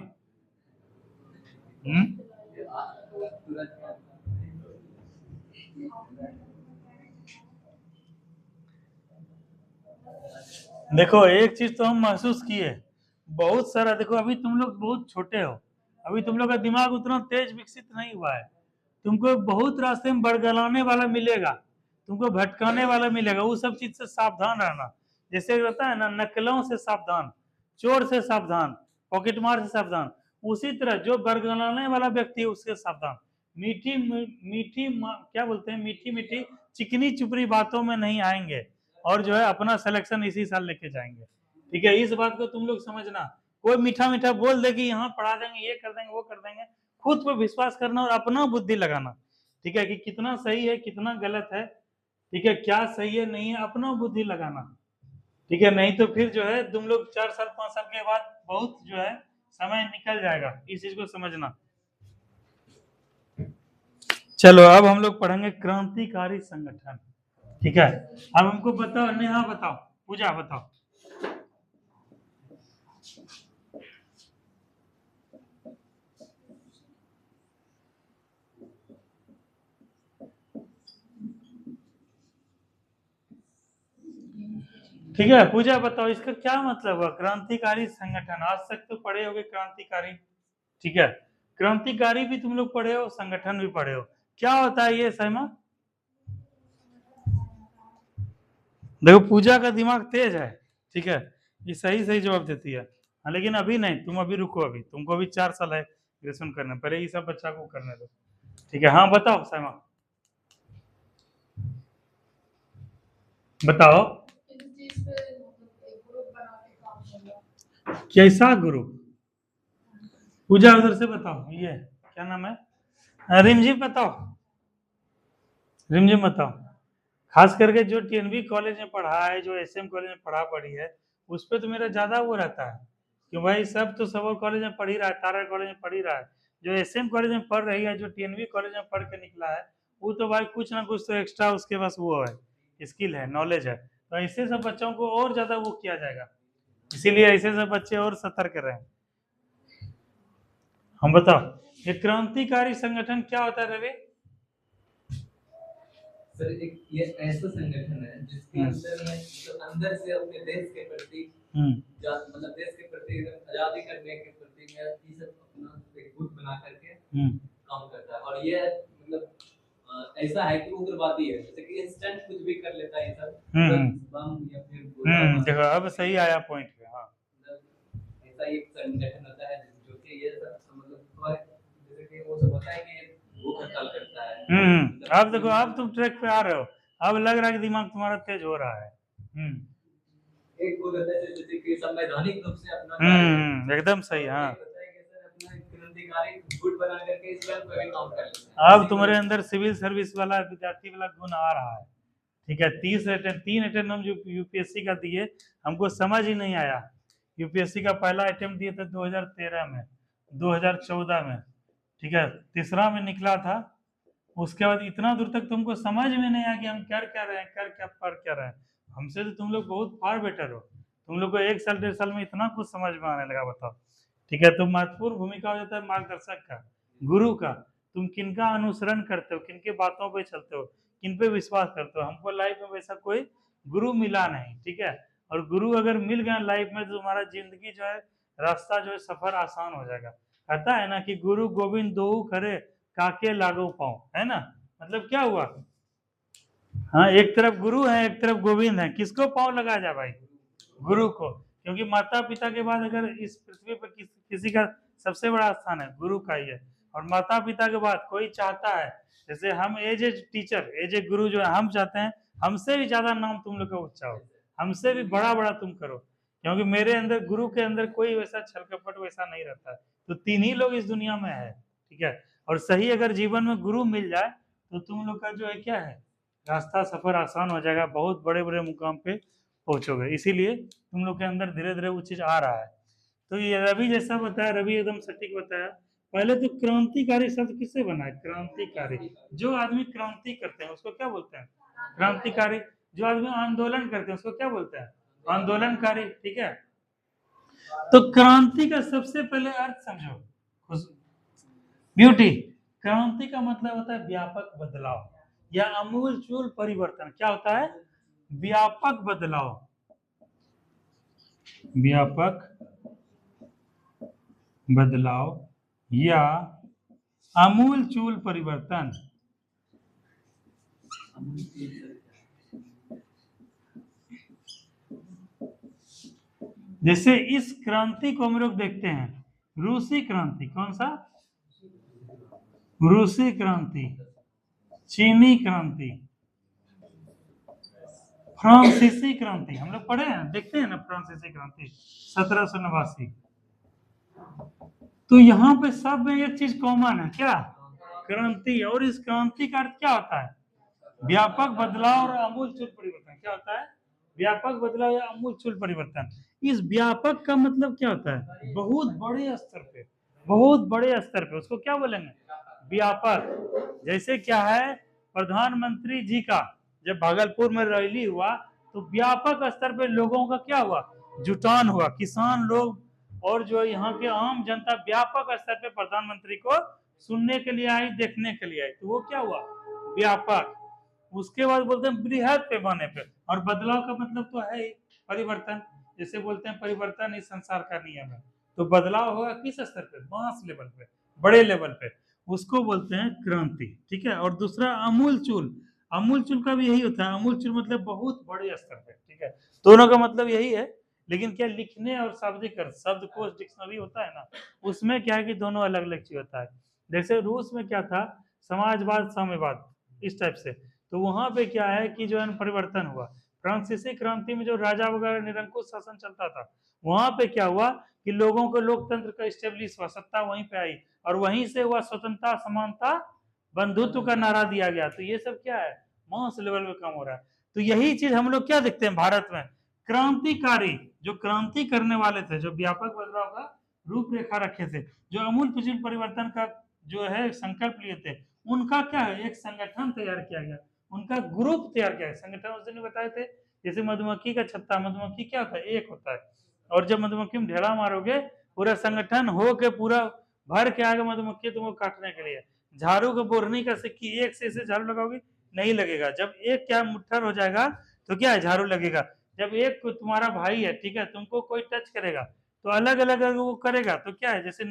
देखो एक चीज तो हम महसूस किए, बहुत सारा, देखो अभी तुम लोग बहुत छोटे हो, अभी तुम लोग का दिमाग उतना तेज विकसित नहीं हुआ है। तुमको बहुत रास्ते में बरगलाने वाला मिलेगा, तुमको भटकाने वाला मिलेगा, वो सब चीज से सावधान रहना। जैसे रहता है ना, नकलों से सावधान, चोर से सावधान, पॉकेटमार से सावधान, उसी तरह जो बरगलाने वाला व्यक्ति है उससे सावधान। मीठी मीठी क्या बोलते हैं, मीठी मीठी चिकनी चुपड़ी बातों में नहीं आएंगे, और जो है अपना सिलेक्शन इसी साल लेके जाएंगे, ठीक है। इस बात को तुम लोग समझना। कोई मीठा मीठा बोल दे कि यहाँ पढ़ा देंगे, ये कर देंगे, वो कर देंगे, खुद पर विश्वास करना और अपना बुद्धि लगाना, ठीक है, कि कितना सही है कितना गलत है, ठीक है, क्या सही है नहीं है, अपना बुद्धि लगाना, ठीक है। नहीं तो फिर जो है तुम लोग 4 साल 5 साल के बाद बहुत जो है समय निकल जाएगा, इस चीज को समझना। चलो अब हम लोग पढ़ेंगे क्रांतिकारी संगठन। ठीक है। अब हमको बताओ, नेहा बताओ, पूजा बताओ। ठीक है, पूजा बताओ इसका क्या मतलब हुआ, क्रांतिकारी संगठन। आज तक तो पढ़े होगे क्रांतिकारी, ठीक है। क्रांतिकारी भी तुम लोग पढ़े हो, संगठन भी पढ़े हो, क्या होता है ये सहमा? देखो पूजा का दिमाग तेज है, ठीक है, ये सही सही जवाब देती है। हाँ, लेकिन अभी नहीं, तुम अभी रुको, अभी तुमको अभी 4 साल है ग्रेजुएशन करने, पहले ये सब बच्चा को करने दो, ठीक है। हाँ बताओ सहमा, बताओ। कैसा ग्रुप? पूजा उधर से बताओ, ये क्या नाम है, रिमझिम बताओ, रिमझिम बताओ। खास करके जो टीएनबी कॉलेज में पढ़ा है, जो एसएम कॉलेज में पढ़ी है, उस पर तो मेरा ज्यादा वो रहता है कि भाई सब तो सब कॉलेज में पढ़ ही रहा है, तारा कॉलेज में पढ़ ही रहा है, जो एसएम कॉलेज में पढ़ रही है, जो टीएनबी कॉलेज में पढ़ के निकला है, वो तो भाई कुछ ना कुछ तो एक्स्ट्रा उसके पास वो है, स्किल है, नॉलेज है, तो ऐसे सब बच्चों को और ज्यादा वो किया जाएगा, इसीलिए ऐसे सब बच्चे और सतर्क रहे। हम बताओ, ये क्रांतिकारी संगठन क्या होता है रवि? सर एक ये ऐसा संगठन है जिसके अंदर में मतलब अंदर से अपने देश के प्रति मतलब देश के प्रति आजादी करने के प्रति में ये सब अपना एक गुट बना करके काम करता है, और ये मतलब ऐसा है कि उग्रवादी है, जैसे कि इंस्टेंट कुछ भी कर लेता है ये सब, बम या फिर देखो अब सही आया पॉइंट पे। हाँ, ऐसा एक संगठन होता है जो कि ये सब मतलब जैसे कि वो सब होता है कि वो हड़ताल करता है। अब देखो, अब तुम ट्रैक पे आ रहे हो, अब लग रहा है कि दिमाग तुम्हारा तेज हो रहा है। एक वो रहता है जैसे कि संवैधानिक रूप से अपना एकदम सही। हाँ, क्रांतिकारी गुट बना करके इस पर भी काम कर लेते हैं। अब तुम्हारे अंदर सिविल सर्विस वाला, विद्यार्थी वाला गुण आ रहा है, ठीक है। 3 अटेम्प्ट हम यूपीएससी का दिए, हमको समझ ही नहीं आया। यूपीएससी का पहला अटेम्प्ट दिए थे 2013 में, 2014 में, ठीक है, तीसरा में निकला था। उसके बाद इतना दूर तक तुमको समझ में नहीं आया कि हम कर क्या रहे हैं, कर क्या पढ़ क्या रहे हैं। हमसे तो तुम लोग बहुत फार बेटर हो, तुम लोग को 1 साल 1.5 साल में इतना कुछ समझ में आने लगा, बताओ, ठीक है। तो महत्वपूर्ण भूमिका हो जाता है मार्गदर्शक का, गुरु का। तुम किनका अनुसरण करते हो, किनके बातों पे चलते हो, किन पे विश्वास करते हो। हमको लाइफ में वैसा कोई गुरु मिला नहीं, ठीक है। और गुरु अगर मिल गया लाइफ में तो तुम्हारा जिंदगी जो है, रास्ता जो है, सफर आसान हो जाएगा। कहता है ना कि गुरु गोविंद दोऊ खरे, काके लागो पाओ, है ना। मतलब क्या हुआ, हाँ, एक तरफ गुरु है, एक तरफ गोविंद है, किसको पाँव लगा जाए भाई? गुरु को। क्योंकि माता पिता के बाद अगर इस पृथ्वी पर किसी का सबसे बड़ा स्थान है, गुरु का ही है। और माता पिता के बाद कोई चाहता है, जैसे हम as a teacher, as a guru जो है, हम चाहते हैं हमसे भी ज्यादा नाम तुम लोग का ऊंचा हो, हमसे भी बड़ा बड़ा तुम करो। क्योंकि मेरे अंदर, गुरु के अंदर कोई वैसा छल कपट वैसा नहीं रहता है। तो 3 ही लोग इस दुनिया में है, ठीक है। और सही अगर जीवन में गुरु मिल जाए तो तुम लोग का जो है क्या है, रास्ता सफर आसान हो जाएगा, बहुत बड़े बड़े मुकाम पे पहुंचोगे। इसीलिए तुम लोग के अंदर धीरे धीरे वो चीज आ रहा है। तो ये रवि जैसा बताया, रवि एकदम सटीक बताया। पहले तो क्रांतिकारी शब्द किससे बना है? क्रांतिकारी, जो आदमी क्रांति करते हैं उसको क्या बोलते हैं? क्रांतिकारी। जो आदमी आंदोलन करते हैं उसको क्या बोलते हैं? आंदोलनकारी, ठीक है। तो क्रांति का सबसे पहले अर्थ समझो, ब्यूटी। क्रांति का मतलब होता है व्यापक बदलाव या अमूल चूल परिवर्तन। क्या होता है? व्यापक बदलाव, व्यापक बदलाव या अमूल चूल परिवर्तन। जैसे इस क्रांति को हम लोग देखते हैं, रूसी क्रांति। कौन सा? रूसी क्रांति, चीनी क्रांति, फ्रांसीसी क्रांति। हम लोग पढ़े हैं, देखते हैं ना, फ्रांसीसी क्रांति 1789। तो यहाँ पे सब में एक चीज कॉमन है, क्या? क्रांति। और इस क्रांति का अर्थ क्या होता है? व्यापक बदलाव और आमूलचूल परिवर्तन। क्या होता है? व्यापक बदलाव या आमूलचूल परिवर्तन। इस व्यापक का मतलब क्या होता है? बहुत बड़े स्तर पे, बहुत बड़े स्तर पे, उसको क्या बोलेंगे? व्यापक। जैसे क्या है, प्रधानमंत्री जी का जब भागलपुर में रैली हुआ तो व्यापक स्तर पे लोगों का क्या हुआ, जुटान हुआ, किसान लोग और जो यहाँ के आम जनता व्यापक स्तर पे प्रधानमंत्री को सुनने के लिए आई, देखने के लिए आई, तो वो क्या हुआ, व्यापक। उसके बाद बोलते हैं बृहद पैमाने पे, और बदलाव का मतलब तो है ही परिवर्तन, जैसे बोलते हैं परिवर्तन इस संसार का नियम है, तो बदलाव होगा किस स्तर पे, मास लेवल पे, बड़े लेवल पे, उसको बोलते हैं क्रांति। ठीक है, और दूसरा अमूलचूल, अमूलचूल का भी यही होता है, अमूलचूल मतलब बहुत बड़े स्तर पे। ठीक है, दोनों का मतलब यही है, लेकिन क्या लिखने और शाब्दिक अर्थ, शब्दकोश डिक्शनरी होता है ना, उसमें क्या है कि दोनों अलग अलग चीज होता है। जैसे रूस में क्या था, समाजवाद साम्यवाद इस टाइप से, तो वहां पे क्या है कि जो है परिवर्तन हुआ। फ्रांसीसी क्रांति में जो राजा वगैरह निरंकुश शासन चलता था, वहां पे क्या हुआ कि लोगों को लोकतंत्र का स्टेब्लिश हुआ, सत्ता वहीं पे आई, और वहीं से हुआ स्वतंत्रता, समानता, बंधुत्व का नारा दिया गया। तो ये सब क्या है, मास लेवल पे काम हो रहा है। तो यही चीज हम लोग क्या देखते हैं भारत में, क्रांतिकारी जो क्रांति करने वाले थे, जो व्यापक बदलाव का रूपरेखा रखे थे, जो अमूलचूल परिवर्तन का जो है संकल्प लिए थे, उनका क्या है, एक संगठन तैयार किया गया, उनका ग्रुप तैयार किया गया। संगठन उस दिन बताए थे, जैसे मधुमक्खी का छत्ता, मधुमक्खी क्या होता है, एक होता है, और जब मधुमक्खी में ढेला मारोगे, पूरा संगठन हो के पूरा भर के आगे मधुमक्खी तुमको काटने के लिए, झाड़ू को बोरनी का सिक्की, एक से इसे झाड़ू लगाओगे नहीं लगेगा, जब एक क्या मुट्ठर हो जाएगा तो क्या है, झाड़ू लगेगा। जब एक तुम्हारा भाई है, ठीक है, तुमको कोई टच करेगा तो अलग अलग वो करेगा, तो क्या है, जैसे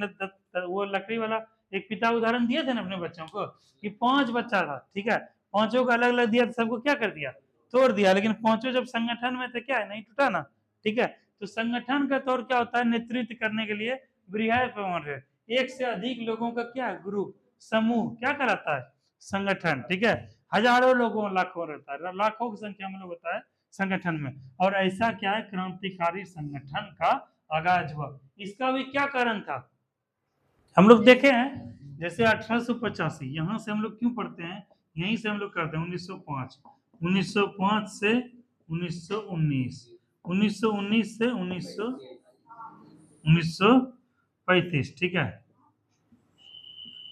वो लकड़ी वाला एक पिता उदाहरण दिए थे ना अपने बच्चों को, कि 5 बच्चा था, ठीक है, पांचों को अलग अलग दिया, तो सबको क्या कर दिया, तोड़ दिया, लेकिन पांचों जब संगठन में थे, क्या है, नहीं टूटा ना। ठीक है, तो संगठन का तौर क्या होता है, नेतृत्व करने के लिए बृहद पैमाने, एक से अधिक लोगों का क्या है, ग्रुप, समूह, क्या कहलाता है, संगठन। ठीक है, हजारों लोगों, लाखों रहता है, लाखों की संख्या में लोग होता है संगठन में, और ऐसा क्या है, क्रांतिकारी संगठन का आगाज हुआ। इसका भी क्या कारण था, हम लोग देखे हैं, जैसे 1885, यहाँ से हम लोग क्यों पढ़ते हैं, यहीं से हम लोग करते हैं 1905, 1905 से 1919, 1919 से 1935। ठीक है,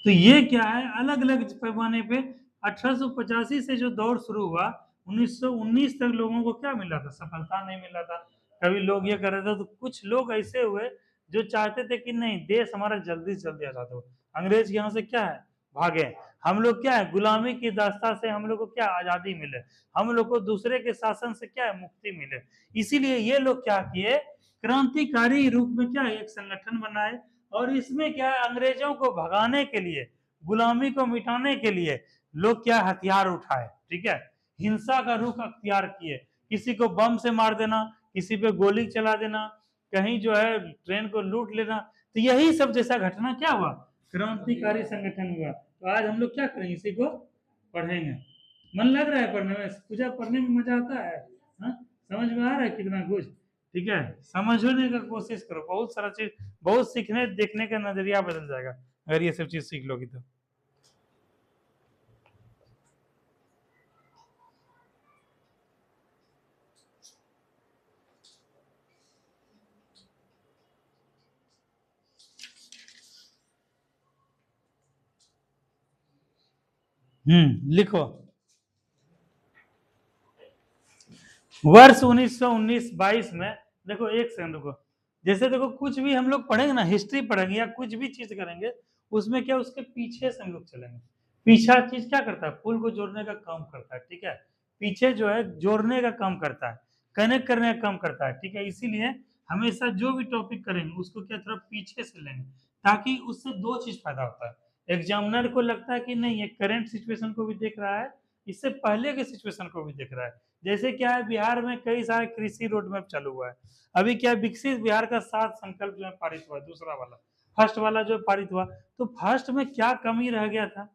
तो ये क्या है, अलग अलग पैमाने पे 1885 से जो दौर शुरू हुआ, 1919 तक लोगों को क्या मिला था, सफलता नहीं मिला था। कभी लोग ये कर रहे थे, तो कुछ लोग ऐसे हुए जो चाहते थे कि नहीं, देश हमारा जल्दी से जल्दी आजाद हो, अंग्रेज यहाँ से क्या है, भागे, हम लोग क्या है, गुलामी की दास्ता से हम लोग को क्या आजादी मिले, हम लोग को दूसरे के शासन से क्या है, मुक्ति मिले। इसीलिए ये लोग क्या किए, क्रांतिकारी रूप में क्या है, एक संगठन बनाए, और इसमें क्या है, अंग्रेजों को भगाने के लिए, गुलामी को मिटाने के लिए लोग क्या हथियार उठाए। ठीक है, हिंसा का रुख अख्तियार किए, किसी को बम से मार देना, किसी पे गोली चला देना, कहीं जो है ट्रेन को लूट लेना, तो यही सब जैसा घटना क्या हुआ, क्रांतिकारी संगठन हुआ। तो आज हम लोग क्या करेंगे, इसी को पढ़ेंगे। मन लग रहा है पढ़ने में, पूजा पढ़ने में मजा आता है, हा? समझ में आ रहा है कितना कुछ। ठीक है, समझने का कोशिश करो, बहुत सारा चीज, बहुत सीखने देखने का नजरिया बदल जाएगा अगर ये सब चीज सीख लोगी तो। लिखो, वर्ष 1919-22 में, देखो एक सेकंड रुको, जैसे देखो कुछ भी हम लोग पढ़ेंगे ना, हिस्ट्री पढ़ेंगे या कुछ भी चीज करेंगे, उसमें क्या उसके पीछे से हम लोग चलेंगे। पीछा चीज क्या करता है, पुल को जोड़ने का काम करता है। ठीक है, पीछे जो है जोड़ने का काम करता है, कनेक्ट करने का काम करता है। ठीक है, इसीलिए हमेशा जो भी टॉपिक करेंगे उसको क्या थोड़ा पीछे से लेंगे, ताकि उससे दो चीज फायदा होता है। एग्जामिनर को लगता है कि नहीं, ये करंट सिचुएशन को भी देख रहा है, इससे पहले के सिचुएशन को भी देख रहा है। जैसे क्या है, बिहार में कई सारे कृषि रोड मैप चालू हुआ है, अभी क्या विकसित बिहार का 7 संकल्प जो है पारित हुआ, दूसरा वाला, फर्स्ट वाला जो पारित हुआ, तो फर्स्ट में क्या कमी रह गया था,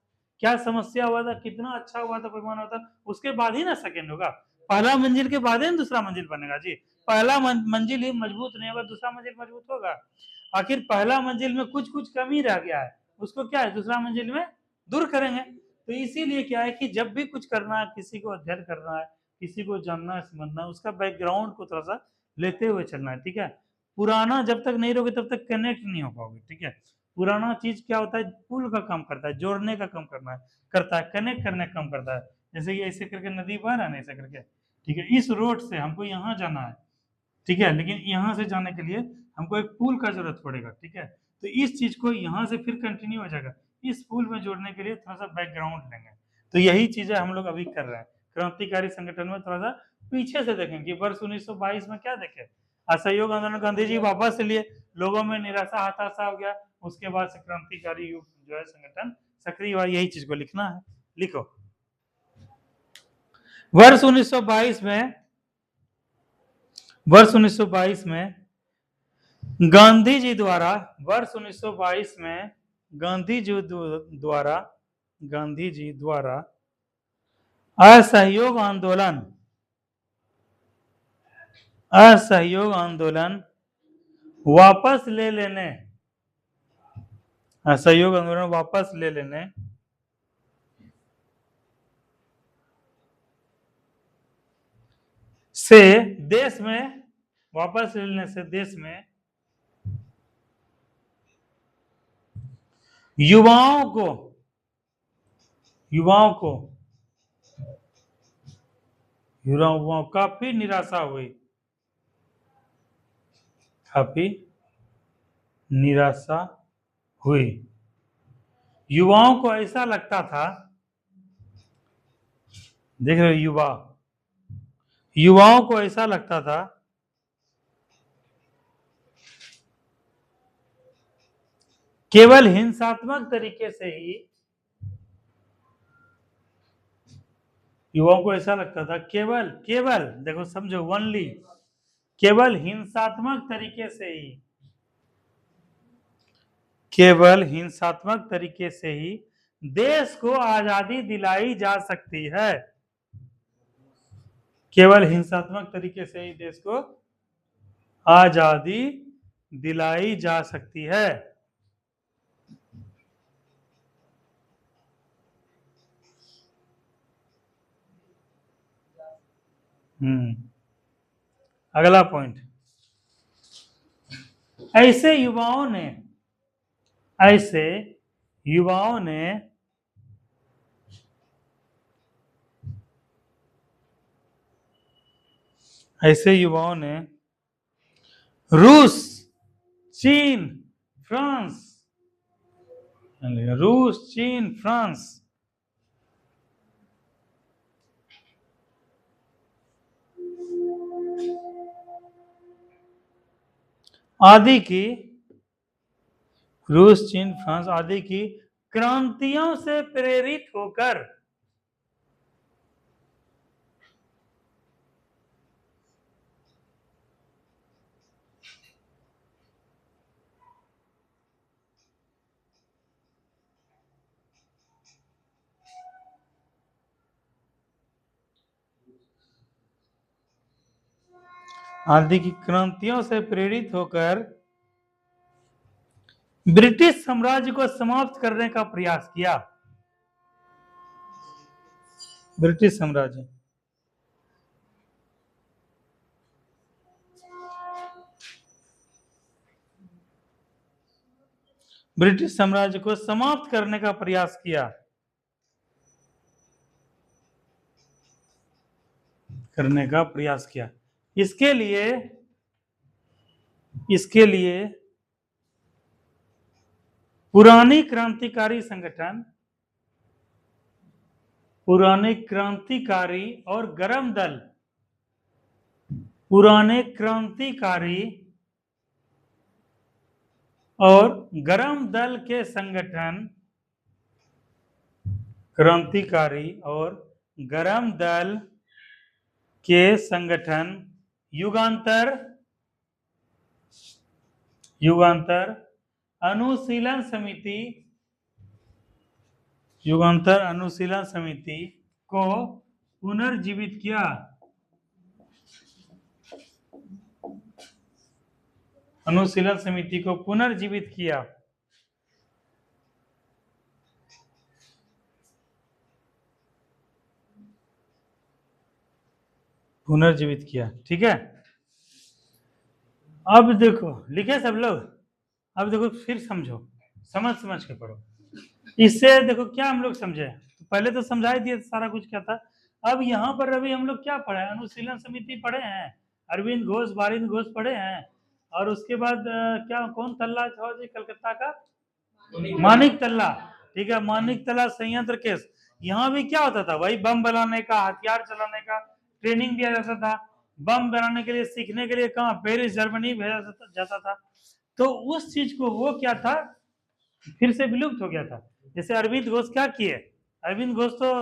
क्या समस्या हुआ था, कितना अच्छा हुआ था, पैमाना हुआ था, उसके बाद ही ना सेकेंड होगा, पहला मंजिल के बाद ही दूसरा मंजिल बनेगा जी। पहला मंजिल ही मजबूत नहीं होगा, दूसरा मंजिल मजबूत होगा। आखिर पहला मंजिल में कुछ कुछ कमी रह गया है, उसको क्या है, दूसरा मंजिल में दूर करेंगे। तो इसीलिए क्या है कि जब भी कुछ करना है, किसी को अध्ययन करना है, किसी को जानना है, समझना है, उसका बैकग्राउंड को थोड़ा सा लेते हुए चलना है। ठीक है, पुराना जब तक नहीं रहोगे तब तक कनेक्ट नहीं हो पाओगे। ठीक है, पुराना चीज क्या होता है, पुल का काम करता है, जोड़ने का काम करना है, करता है, कनेक्ट करने का काम करता है। जैसे कि ऐसे करके नदी बह रहा है ना, ऐसे करके, ठीक है, इस रोड से हमको यहाँ जाना है, ठीक है, लेकिन यहाँ से जाने के लिए हमको एक पुल का जरूरत पड़ेगा, ठीक है, तो इस चीज को यहाँ से फिर कंटिन्यू हो जाएगा, इस पुल में जोड़ने के लिए थोड़ा सा बैकग्राउंड लेंगे। तो यही चीजें हम लोग अभी कर रहे हैं। क्रांतिकारी संगठन में थोड़ा सा पीछे से देखें कि वर्ष 1922 में क्या देखे, असहयोग आंदोलन गांधी जी वापस लिए, लोगों में निराशा हताशा हो गया, उसके बाद से क्रांतिकारी युग जो है संगठन सक्रिय हुआ, यही चीज को लिखना है, लिखो। वर्ष 1922 में गांधी जी द्वारा, वर्ष 1922 में गांधी जी द्वारा असहयोग आंदोलन वापस ले लेने, असहयोग आंदोलन वापस ले लेने से देश में, वापस ले लेने से देश में युवाओं को काफी निराशा हुई, युवाओं को ऐसा लगता था, देख रहे हो, युवाओं को ऐसा लगता था केवल हिंसात्मक तरीके से ही, युवाओं को ऐसा लगता था केवल देखो समझो, ओनली केवल हिंसात्मक तरीके से ही देश को आजादी दिलाई जा सकती है, केवल हिंसात्मक तरीके से ही देश को आजादी दिलाई जा सकती है। अगला पॉइंट, ऐसे युवाओं ने रूस, चीन, फ्रांस आदि की क्रांतियों से प्रेरित होकर ब्रिटिश साम्राज्य को समाप्त करने का प्रयास किया। ब्रिटिश साम्राज्य को समाप्त करने का प्रयास किया। इसके लिए पुराने क्रांतिकारी और गरम दल, के संगठन, क्रांतिकारी और गरम दल के संगठन युगांतर अनुशीलन समिति को पुनर्जीवित किया। ठीक है, अब देखो लिखे सब लोग, अब देखो फिर समझो, समझ के पढ़ो। इससे देखो क्या हम लोग समझे, पहले तो समझा ही दिया सारा कुछ क्या था, अब यहाँ पर अभी हम लोग क्या पढ़े, अनुशीलन समिति पढ़े हैं, अरविंद घोष, बारिंद घोष पढ़े हैं, और उसके बाद क्या कौन तल्ला था जी कलकत्ता का, मानिक तल्ला, ठीक है, मानिक तल्ला संयंत्र केस। यहाँ भी क्या होता था भाई, बम बनाने का, हथियार चलाने का ट्रेनिंग दिया जाता था। बम बनाने के लिए सीखने के लिए कहाँ, पेरिस जर्मनी भेजा जाता था। तो उस चीज को वो क्या था, फिर से विलुप्त हो गया था। जैसे अरविंद घोष क्या किए, अरविंद घोष तो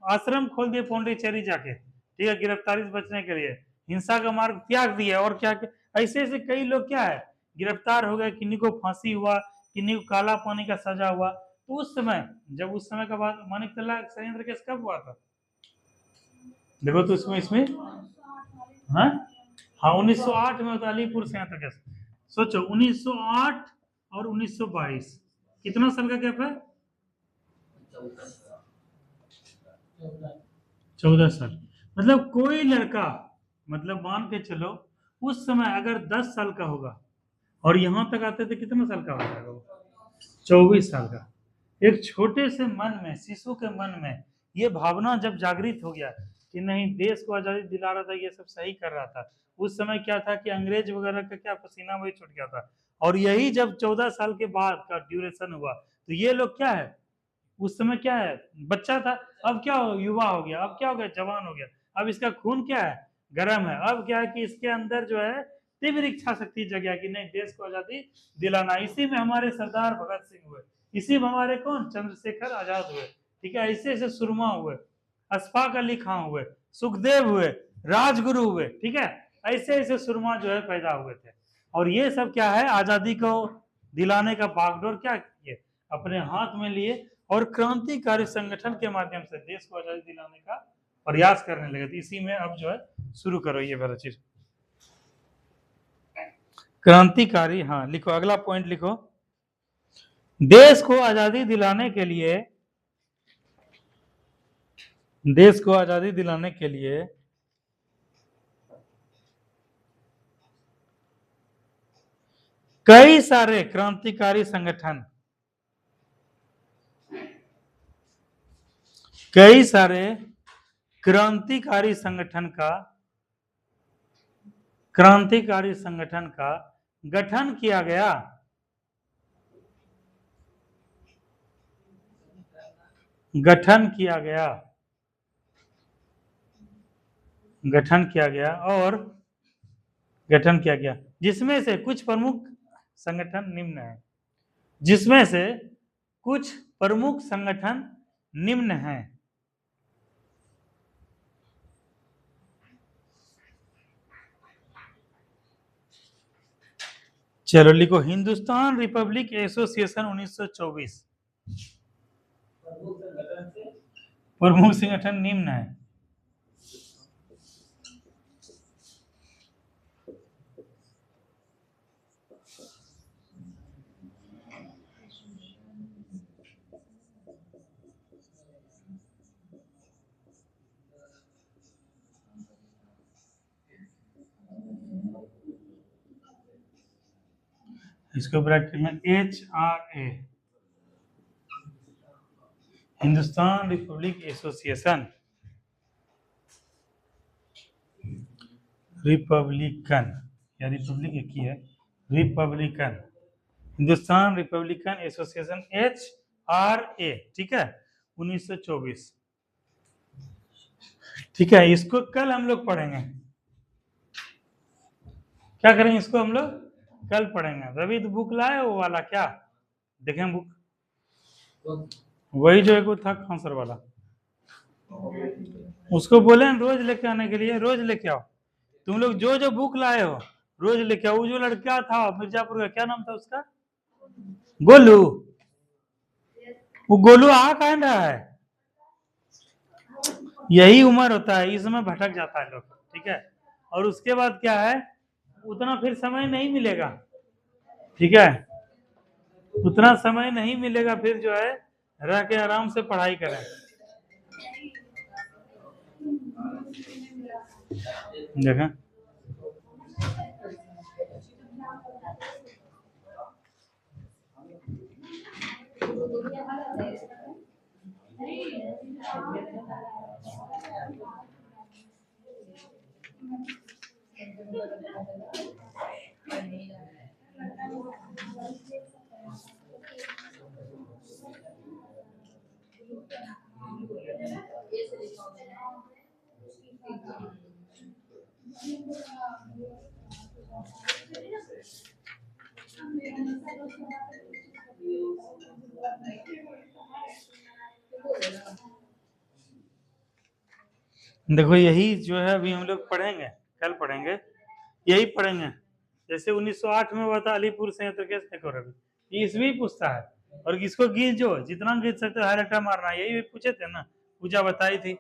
आश्रम खोल दिए पौंडीचेरी जाके, ठीक है, गिरफ्तारी से बचने के लिए हिंसा का मार्ग त्याग दिया, और क्या ऐसे ऐसे कई लोग क्या है गिरफ्तार हो गए, किन्हीं को फांसी हुआ, किन्हीं को काला पानी का सजा हुआ। तो उस समय, जब उस समय का बात, मानिक तल्ला संयंत्र केस कब हुआ था, देखो तो इसमें हाँ 1908 में होता अलीपुर संयंत्र केस। सोचो 1908 और 1922 कितना साल का गैप है, 14 साल। मतलब कोई लड़का, मतलब मान के चलो उस समय अगर 10 साल का होगा और यहां तक आते थे कितना साल का हो जाएगा वो, 24 साल का। एक छोटे से मन में, शिशु के मन में ये भावना जब जागृत हो गया कि नहीं देश को आजादी दिला रहा था, ये सब सही कर रहा था। उस समय क्या था कि अंग्रेज वगैरह का क्या पसीना वही छूट गया था, और यही जब 14 साल के बाद का ड्यूरेशन हुआ तो ये लोग क्या है, उस समय क्या है बच्चा था, अब क्या हो, युवा हो गया, अब क्या हो गया, जवान हो गया, अब इसका खून क्या है, गर्म है। अब क्या है कि इसके अंदर जो है तीव्र इच्छा शक्ति जगह कि नहीं देश को आजादी दिलाना। इसी में हमारे सरदार भगत सिंह हुए, इसी में हमारे कौन चंद्रशेखर आजाद हुए, ठीक है, ऐसे ऐसे सुरमा हुए, अशफाक अली खां हुए, सुखदेव हुए, राजगुरु हुए, ठीक है, ऐसे ऐसे सुरमा जो है पैदा हुए थे। और ये सब क्या है, आजादी को दिलाने का बागडोर क्या किए, अपने हाथ में लिए, और क्रांतिकारी संगठन के माध्यम से देश को आजादी दिलाने का प्रयास करने लगे थे। इसी में अब जो है शुरू करो ये वाला चीज, क्रांतिकारी। हाँ लिखो, अगला पॉइंट लिखो, देश को आजादी दिलाने के लिए, देश को आजादी दिलाने के लिए कई सारे क्रांतिकारी संगठन, कई सारे क्रांतिकारी संगठन का, क्रांतिकारी संगठन का गठन किया गया, गठन किया गया, गठन किया गया, और गठन किया गया, जिसमें से कुछ प्रमुख संगठन निम्न है, जिसमें से कुछ प्रमुख संगठन निम्न हैं। चलो लिखो, हिंदुस्तान रिपब्लिक एसोसिएशन 1924, प्रमुख संगठन निम्न है। इसको ब्रैकेट में HRA, Hindustan Republic association, Republican, या रिपब्लिक एक ही है, Republican, Hindustan Republican association HRA, ठीक है, 1924, ठीक है। इसको कल हम लोग पढ़ेंगे, क्या करेंगे इसको हम लोग कल पढ़ेंगे। रवि तो बुक लाए वो वाला, क्या देखें बुक, वही जो एक था खांसर वाला, उसको बोले रोज लेके आने के लिए, रोज लेके आओ तुम लोग, जो जो बुक लाए हो रोज लेके आओ। वो जो लड़का था मिर्जापुर का, क्या नाम था उसका, गोलू, वो गोलू आ कहाँ रहा है, यही उम्र होता है, इस समय भटक जाता है लोग, ठीक है। और उसके बाद क्या है, उतना फिर समय नहीं मिलेगा, ठीक है, उतना समय नहीं मिलेगा फिर जो है रह के आराम से पढ़ाई करें। देखा, देखो यही जो है अभी हम लोग पढ़ेंगे, कल पढ़ेंगे, यही पढ़ेंगे। जैसे 1908 में हुआ था अलीपुर संयंत्र केस, देखो रवि ये ईस्वी पूछता है, और इसको गींचो जितना गींच सकते हो, हाईलाइटर मारना, यही पूछे थे ना, पूजा बताई थी,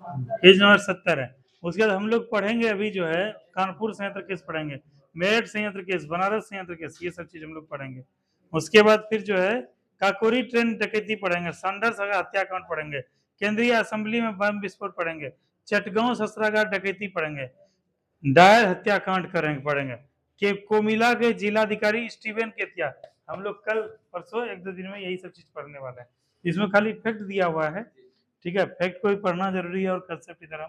पेज नंबर 70 है। उसके बाद हम लोग पढ़ेंगे अभी जो है कानपुर संयंत्र केस पढ़ेंगे, मेरठ संयंत्र केस, बनारस संयंत्र केस, ये सब चीज हम लोग पढ़ेंगे। उसके बाद फिर जो है काकोरी ट्रेन डकैती पढ़ेंगे, सैंडर्स हत्याकांड पढ़ेंगे, केंद्रीय असेंबली में बम विस्फोट पढ़ेंगे, चटगांव शस्त्रागार डकैती पढ़ेंगे, डायर हत्याकांड करेंगे पढ़ेंगे, कि कोमिला के जिलाधिकारी स्टीवन केतिया। हम लोग कल परसों 1-2 दिन में यही सब चीज पढ़ने वाले हैं। इसमें खाली फैक्ट दिया हुआ है, ठीक है, फैक्ट को भी पढ़ना जरूरी है, और कंसेप्ट की तरह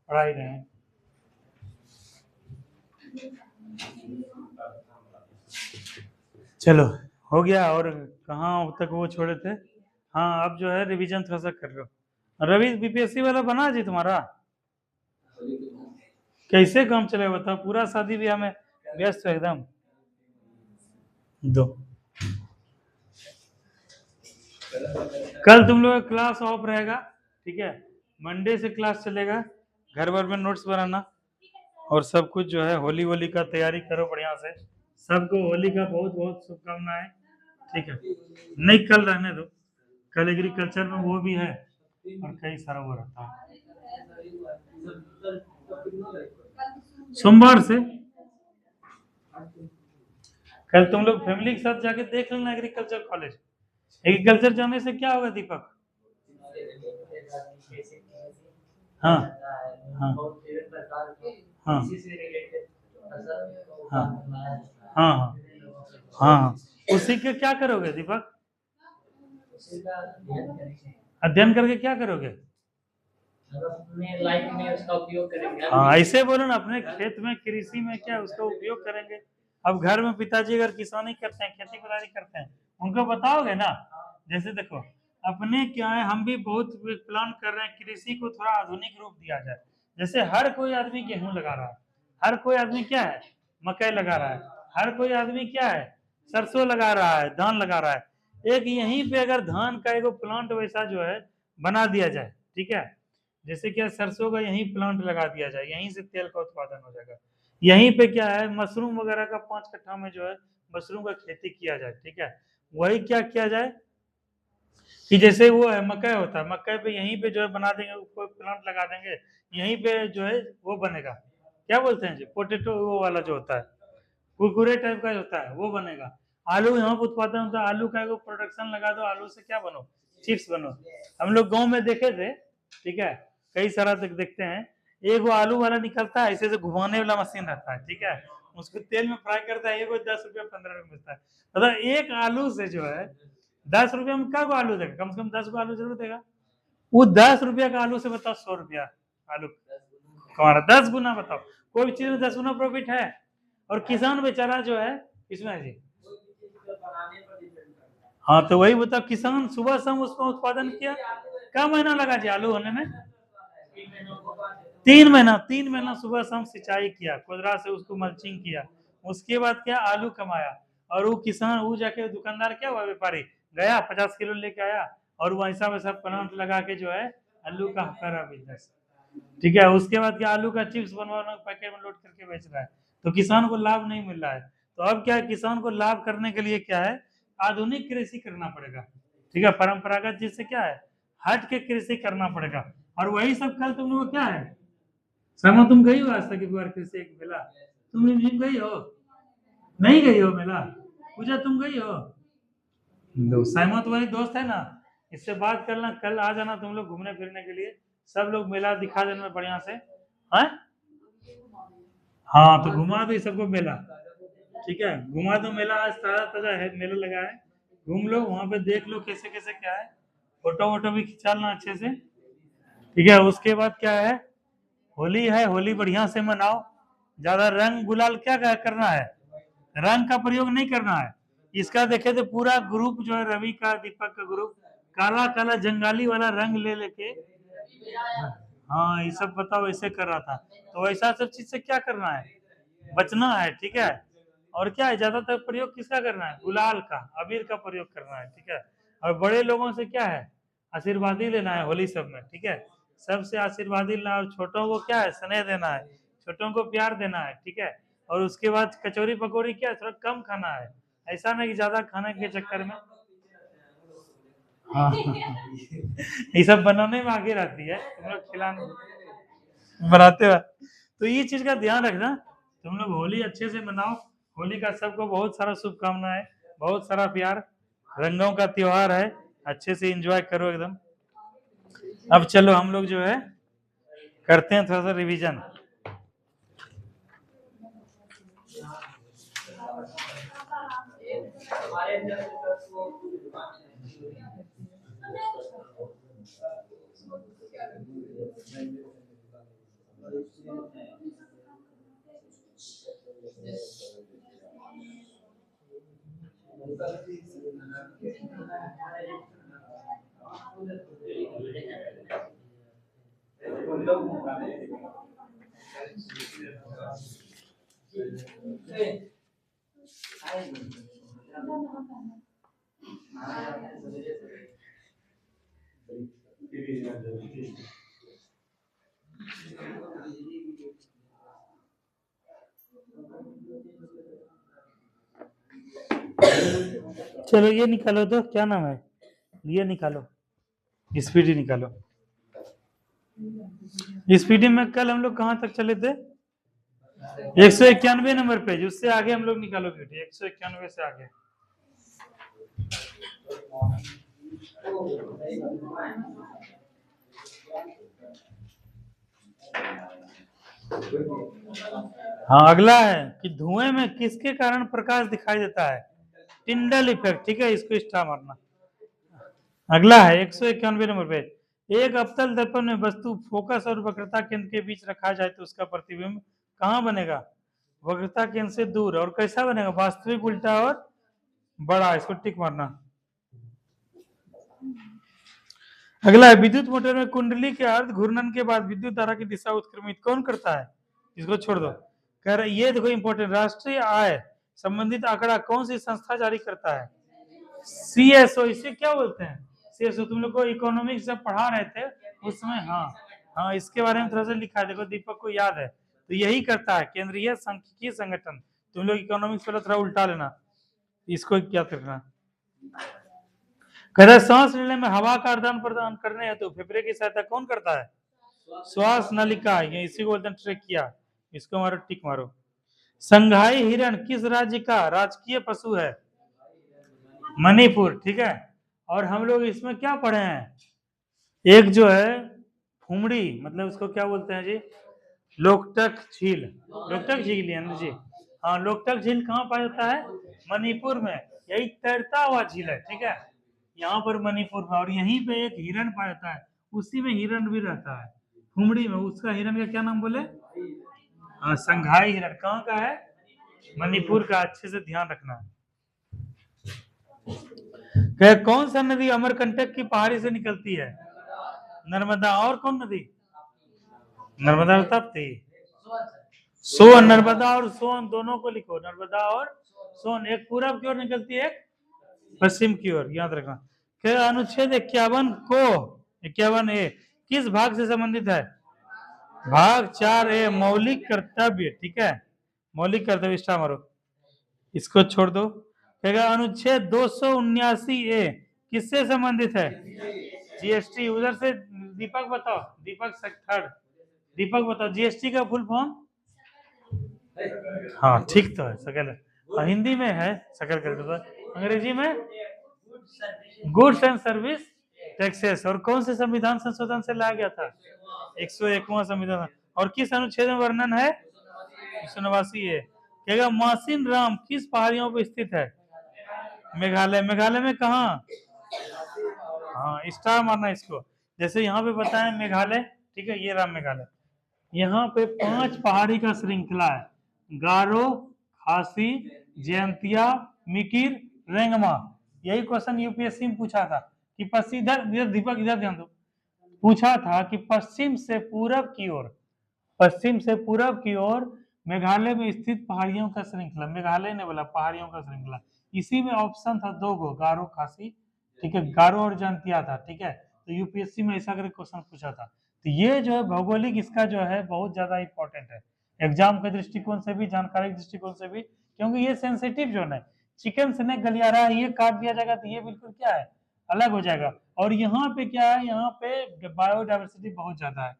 पढ़ा ही रहे हैं। चलो हो गया, और कहाँ तक वो छोड़े थे? हाँ अब जो है रिवीजन थोड़ा सा कर लो। रवि बीपीएससी वाला बना जी तुम्हारा? कैसे काम चलेगा बताओ, पूरा शादी ब्याह में व्यस्त हो एकदम। दो कल तुम लोग का क्लास ऑफ रहेगा, ठीक है, मंडे से क्लास चलेगा। घर भर में नोट्स बनाना, और सब कुछ जो है होली वोली का तैयारी करो बढ़िया से। सबको होली का बहुत बहुत शुभकामनाएं, ठीक है। नहीं कल रहने दो, कल एग्रीकल्चर में वो भी है, और कई सारा वो रहता है। सोमवार से कल तुम लोग फैमिली के साथ जाके देख लेना एग्रीकल्चर कॉलेज। एग्रीकल्चर जाने से क्या होगा दीपक? हाँ हाँ हाँ हाँ हाँ हाँ हाँ, उसी के क्या करोगे दीपक? अध्ययन करके क्या करोगे? अपने लाइफ में उसका उपयोग करेंगे। हाँ ऐसे बोलो ना, अपने खेत में कृषि में क्या उसका उपयोग करेंगे। अब घर में पिताजी अगर किसानी करते हैं, खेती बाड़ी करते हैं, उनको बताओगे ना। जैसे देखो अपने क्या है, हम भी बहुत प्लान कर रहे हैं कृषि को थोड़ा आधुनिक रूप दिया जाए। जैसे हर कोई आदमी गेहूं लगा रहा है, हर कोई आदमी क्या है मकई लगा रहा है, हर कोई आदमी क्या है सरसों लगा रहा है, धान लगा रहा है। एक यहीं पे अगर धान का एक प्लांट वैसा जो है बना दिया जाए, ठीक है, जैसे क्या सरसों का यहीं प्लांट लगा दिया जाए, यहीं से तेल का उत्पादन हो जाएगा। यहीं पे क्या है मशरूम वगैरह का 5 कट्ठा में जो है मशरूम का खेती किया जाए, ठीक है। वही क्या किया जाए कि जैसे वो है मकई होता है, मकई पे यहीं पे जो है बना देंगे, कोई प्लांट लगा देंगे, यहीं पे जो है वो बनेगा, क्या बोलते हैं जी, पोटेटो वो वाला जो होता है कुरकुरे टाइप का होता है वो बनेगा। आलू यहाँ पे उत्पादन होता है, आलू का प्रोडक्शन लगा दो, आलू से क्या बनो चिप्स बनो। हम लोग गांव में देखे थे, ठीक है, कई सारा तक देखते हैं, एक वो आलू वाला निकलता है ऐसे से घुमाने वाला मशीन रहता है, ठीक है, उसको तेल में फ्राई करता है, एक 10 रुपया 15 रुपया मिलता है। मतलब एक आलू से जो है 10 रुपया में क्या को आलू देगा, कम से कम 10 को आलू जरूर देगा। वो 10 रुपया का आलू से बताओ 100 रुपया आलू हमारा 10 गुना, बताओ कोई भी चीज में 10 गुना प्रॉफिट है। और किसान बेचारा जो है इसमें जी, हाँ तो वही बताओ, किसान सुबह शाम उसका उत्पादन किया, क्या महीना लगा जी आलू होने में? 3 महीना सुबह शाम सिंचाई किया, खुदरा से उसको मल्चिंग किया, उसके बाद क्या आलू कमाया। और वो किसान वो जाके दुकानदार क्या हुआ व्यापारी गया 50 किलो लेके आया, और वैसा वैसा प्लांट लगा के जो है आलू का करा बिजनेस, ठीक है। उसके बाद क्या आलू का चिप्स बनवाना पैकेट में लोड करके बेच रहा है, तो किसान को लाभ नहीं मिल रहा है। तो अब क्या है किसान को लाभ करने के लिए क्या है आधुनिक कृषि करना पड़ेगा, ठीक है, परंपरागत जिससे क्या है हट के कृषि करना पड़ेगा। और वही सब कल तुम लोग क्या है समा, तुम गई हो आज तक एक बार कृषि एक मेला, तुम गई हो नहीं गई हो मेला? पूजा तुम गई हो? साइमा तुम्हारी दोस्त है ना, इससे बात करना, कल आ जाना तुम लोग घूमने फिरने के लिए, सब लोग मेला दिखा देना बढ़िया से। हाँ हाँ तो घुमा दो सबको मेला, ठीक है, घुमा दो मेला, आज ताजा ताजा है मेला लगा है, घूम लो वहां पे देख लो कैसे कैसे क्या है, फोटो वोटो भी खिंचा लेना अच्छे से, ठीक है। उसके बाद क्या है होली है, होली बढ़िया से मनाओ, ज्यादा रंग गुलाल क्या करना है, रंग का प्रयोग नहीं करना है। इसका देखे तो पूरा ग्रुप जो है रवि का दीपक का ग्रुप काला काला जंगाली वाला रंग ले लेके, हाँ ये सब बताओ ऐसे कर रहा था। तो ऐसा सब चीज से क्या करना है बचना है, ठीक है। और क्या है ज्यादातर प्रयोग किसका करना है गुलाल का अबीर का प्रयोग करना है, ठीक है। और बड़े लोगों से क्या है आशीर्वाद ही लेना है होली सब में, ठीक है। सबसे आशीर्वादी लेना, और छोटों को क्या है, स्नेह देना है, छोटों को प्यार देना है, ठीक है। और उसके बाद कचौरी पकौड़ी क्या है, थोड़ा कम खाना है, ऐसा नहीं कि ज्यादा खाने के चक्कर में। हाँ ये सब बनाने में आगे रहती है, तुम लोग खिलाने बनाते हो, तो ये चीज का ध्यान रखना। तुम लोग होली अच्छे से मनाओ, होली का सबको बहुत सारा शुभकामनाएं, बहुत सारा प्यार, रंगों का त्योहार है, अच्छे से एंजॉय करो एकदम। अब चलो हम लोग जो है करते हैं थोड़ा सा रिवीजन। हमारे अंदर को चलो ये निकालो, तो क्या नाम है, ये निकालो, स्पीडी निकालो। स्पीडी में कल हम लोग कहाँ तक चले थे, 191 नंबर पेज, उससे आगे हम लोग निकालो बेटी, 191 से आगे। हाँ अगला है कि धुएं में किसके कारण प्रकाश दिखाई देता है, टिंडल इफेक्ट, ठीक है, इसको स्टार मारना। अगला है 191 नंबर पे, एक अवतल दर्पण में वस्तु फोकस और वक्रता केंद्र के बीच रखा जाए तो उसका प्रतिबिंब कहाँ बनेगा, वक्रता केंद्र से दूर, और कैसा बनेगा, वास्तविक, उल्टा और बड़ा, इसको टिक मारना। अगला है विद्युत मोटर में कुंडली के अर्ध घूर्णन के बाद विद्युत धारा की दिशा उत्क्रमित कौन करता है, इसको छोड़ दो। कह रहे ये देखो इंपॉर्टेंट, राष्ट्रीय आय संबंधित आंकड़ा कौन सी संस्था जारी करता है, CSO, इसे क्या बोलते हैं, CSO, तुम लोग को इकोनॉमिक्स जब पढ़ा रहे थे उस समय, हाँ हाँ इसके बारे में थोड़ा सा लिखा है, देखो दीपक को याद है, तो यही करता है केंद्रीय सांख्यिकी संगठन। तुम लोग इकोनॉमिक्स वाला थोड़ा उल्टा लेना, इसको क्या करना। कहता है सांस लेने में हवा का आदान प्रदान करने हेतु फेफड़े की सहायता कौन करता है, श्वास नलिका, ये इसी को बोलते हैं ट्रेकिया, इसको मारो टिक मारो। संघाई हिरण किस राज्य का राजकीय पशु है, मणिपुर, ठीक है। और हम लोग इसमें क्या पढ़े हैं, एक जो है फुमड़ी, मतलब उसको क्या बोलते हैं जी, लोकटक झील, लोकटक झील है ना जी, हाँ लोकटक झील कहाँ पाया जाता है, मणिपुर में, यही तैरता हुआ झील है, ठीक है, यहाँ पर मणिपुर में, और यहीं पे एक हिरण पाया जाता है, उसी में हिरण भी रहता है फुमड़ी में, उसका हिरण का क्या नाम बोले, हाँ संघाई हिरण, कहाँ का है, मणिपुर का, अच्छे से ध्यान रखना। कौन सा नदी अमरकंटक की पहाड़ी से निकलती है, नर्मदा, और कौन नदी, नर्मदा और ताप्ती, सोन, नर्मदा और सोन दोनों को लिखो, नर्मदा और सोन, एक पूरब की ओर निकलती है, एक पश्चिम की ओर, याद रखना। क्या अनुच्छेद 51 को 51A किस भाग से संबंधित है, भाग 4A मौलिक कर्तव्य, ठीक है, मौलिक कर्तव्य, स्टार मारो, इसको छोड़ दो। कहेगा अनुच्छेद 279A किससे संबंधित है, GST, उधर से दीपक बताओ, दीपक थर्ड, दीपक बताओ GST का फुल फॉर्म, हाँ ठीक तो है सकल, हिंदी में है सकल कर, अंग्रेजी में गुड्स एंड सर्विस टैक्सेस, और कौन से संविधान संशोधन से लाया गया था, 101वां संविधान, और किस अनुच्छेद में वर्णन है, 189A। कहेगा मासिन राम किस पहाड़ियों पर स्थित है, मेघालय, मेघालय में कहा, हाँ स्टार मारना इसको, जैसे यहाँ पे बताया मेघालय, ठीक है, ये राम मेघालय, यहाँ पे 5 पहाड़ी का श्रृंखला है, गारो, खासी, जयंतिया, मिकिर, रेंगमा। यही क्वेश्चन यूपीएससी में पूछा था कि पश्चिम, इधर दीपक इधर ध्यान दो, पूछा था कि पश्चिम से पूरब की ओर, पश्चिम से पूरब की ओर मेघालय में स्थित पहाड़ियों का श्रृंखला, मेघालय ने बोला पहाड़ियों का श्रृंखला, इसी में ऑप्शन था 2 गो, गारो, खासी, ठीक है, गारो और जयंतिया था, ठीक है, तो यूपीएससी में ऐसा करके क्वेश्चन पूछा था, तो ये जो है भौगोलिक इसका जो है बहुत ज्यादा इंपॉर्टेंट है एग्जाम के दृष्टिकोण से भी, जानकारी के दृष्टिकोण से भी, क्योंकि ये सेंसिटिव जोन है। चिकन से गलियारा है, ये काट दिया जाएगा तो ये बिल्कुल क्या है, अलग हो जाएगा। और यहाँ पे क्या है, यहाँ पे बायोडाइवर्सिटी बहुत ज्यादा है,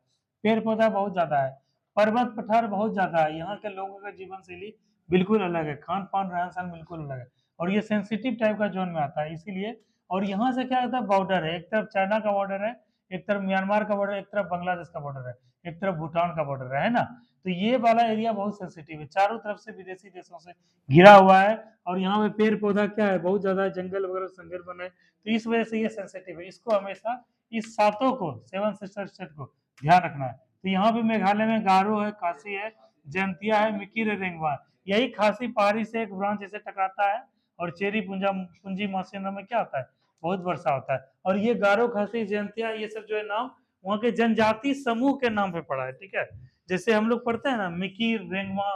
पेड़ पौधा बहुत ज्यादा है, पर्वत पठार बहुत ज्यादा है, यहाँ के लोगों का जीवन शैली बिल्कुल अलग है, खान पान रहन सहन बिल्कुल अलग है, और ये सेंसिटिव टाइप का जोन में आता है इसीलिए। और यहाँ से क्या होता है, बॉर्डर है, एक तरफ चाइना का बॉर्डर है, एक तरफ म्यांमार का बॉर्डर, एक तरफ बांग्लादेश का बॉर्डर है, एक तरफ भूटान का बॉर्डर है ना। तो ये वाला एरिया बहुत सेंसिटिव है, चारों तरफ से विदेशी देशों से घिरा हुआ है, और यहाँ पे पेड़ पौधा क्या है, बहुत ज्यादा जंगल वगैरह संघर्ष बना है, तो इस वजह से ये सेंसिटिव है। इसको हमेशा इस सातों को, 7 सिस्टर स्टेट को ध्यान रखना है। तो यहाँ पे मेघालय में गारो है, खासी है, जयंतिया है, मिकी रे रेंगवा है। यही खासी पहाड़ी से एक ब्रांच ऐसे टकराता है, और चेरी पुंजी मासिंद्रा में क्या होता है, बहुत वर्षा होता है। और ये गारो, खासी, जयंतिया, ये सब जो है नाम वहाँ के जनजाति समूह के नाम पे पड़ा है, ठीक है। जैसे हम लोग पढ़ते हैं ना, मिकी, रेंगमा,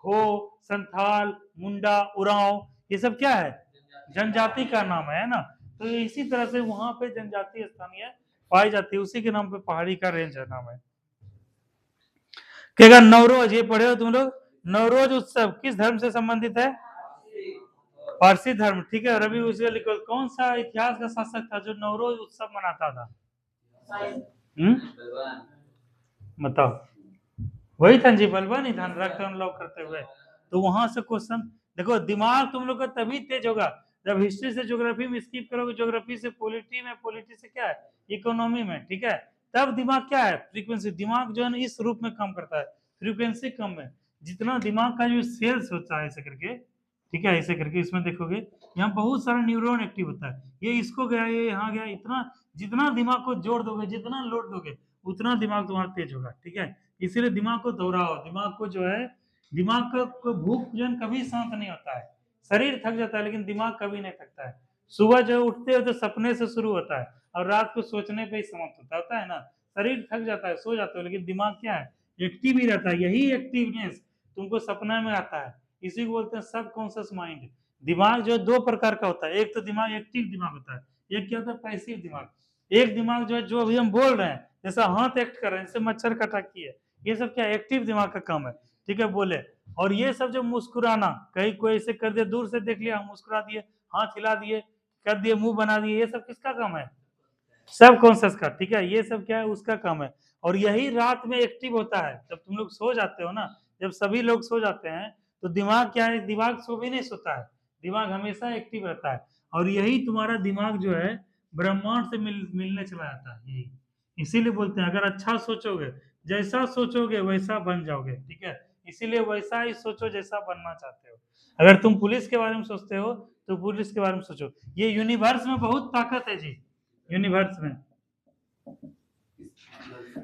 हो, संथाल, मुंडा, उरांव, ये सब क्या है, जनजाति का नाम है ना। तो इसी तरह से वहां पे जनजाति स्थानीय पाई जाती है, उसी के नाम पे पहाड़ी का रेंज है, नाम है। कहेगा नवरोज, ये पढ़े हो तुम लोग, नवरोज उत्सव किस धर्म से संबंधित है, पारसी धर्म, ठीक है। रवि उसे लिखो, कौन सा इतिहास का शासक था जो नवरोज उत्सव मनाता था, बताओ। वही था जी, बलवान ही था, रक्त लॉक करते हुए। तो वहां से क्वेश्चन देखो, दिमाग तुम लोग का तभी तेज होगा जब हिस्ट्री से ज्योग्राफी में स्किप करोगे, ज्योग्राफी से पॉलिटी में, पॉलिटी से क्या है, इकोनॉमी में, ठीक है। तब दिमाग क्या है, फ्रीक्वेंसी, दिमाग जो है ना इस रूप में काम करता है, फ्रीक्वेंसी कम है। जितना दिमाग का जो सेल्स होता है ऐसे करके, ठीक है, ऐसे करके, इसमें देखोगे यहाँ बहुत सारा न्यूरॉन एक्टिव होता है, ये इसको गया, ये यहाँ गया, इतना जितना दिमाग को जोड़ दोगे, जितना लोड दोगे, उतना दिमाग तुम्हारा तेज होगा, ठीक है। इसीलिए दिमाग को दोहराओ, दिमाग को जो है, दिमाग का भूख जो है कभी शांत नहीं होता है, शरीर थक जाता है लेकिन दिमाग कभी नहीं थकता है। सुबह जो उठते हो तो सपने से शुरू होता है, और रात को सोचने पे ही समाप्त होता है ना। शरीर थक जाता है, सो जाते हो, लेकिन दिमाग क्या है, एक्टिव ही रहता है। यही एक्टिवनेस तुमको सपना में आता है, इसी को बोलते हैं सबकॉन्शियस माइंड। दिमाग जो 2 प्रकार का होता है, एक तो दिमाग एक्टिव दिमाग होता है, एक क्या होता है, पैसिव दिमाग। एक दिमाग जो है, जो अभी हम बोल रहे हैं, जैसा हाथ एक्ट कर रहे हैं, जैसे मच्छर कटाकी है, ये सब क्या एक्टिव दिमाग का काम है, ठीक है, बोले। और ये सब जो मुस्कुराना, कहीं कोई ऐसे कर दिया, दूर से देख लिया, मुस्कुरा दिए, हाथ हिला दिए, कर दिए, मुंह बना दिए, ये सब किसका काम है, सब कॉन्शियस का, ठीक है। ये सब क्या है, उसका काम है। और यही रात में एक्टिव होता है, जब तुम लोग सो जाते हो ना, जब सभी लोग सो जाते हैं तो दिमाग क्या है, दिमाग सो भी नहीं सोता है, दिमाग हमेशा एक्टिव रहता है। और यही तुम्हारा दिमाग जो है ब्रह्मांड से मिलने चला जाता है, यही। इसीलिए बोलते हैं अगर अच्छा सोचोगे, जैसा सोचोगे वैसा बन जाओगे, ठीक है। इसीलिए वैसा ही सोचो जैसा बनना चाहते हो। अगर तुम पुलिस के बारे में सोचते हो तो पुलिस के बारे में सोचो। ये यूनिवर्स में बहुत ताकत है जी, यूनिवर्स में।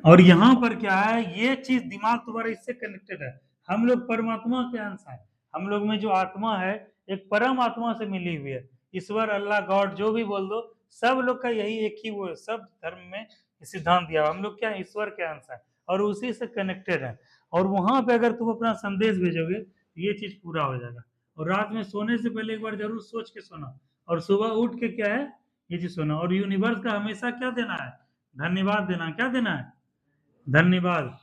और यहाँ पर क्या है, ये चीज दिमाग तुम्हारा इससे कनेक्टेड है। हम लोग परमात्मा के अंश हैं, हम लोग में जो आत्मा है एक परम आत्मा से मिली हुई है। ईश्वर, अल्लाह, गॉड, जो भी बोल दो, सब लोग का यही एक ही वो है, सब धर्म में सिद्धांत दिया। हम लोग क्या, ईश्वर के अंश है और उसी से कनेक्टेड है। और वहां पे अगर तुम अपना संदेश भेजोगे ये चीज पूरा हो जाएगा। और रात में सोने से पहले एक बार जरूर सोच के सोना, और सुबह उठ के क्या है, ये चीज सोना। और यूनिवर्स का हमेशा क्या देना है, धन्यवाद देना। क्या देना है, धन्यवाद।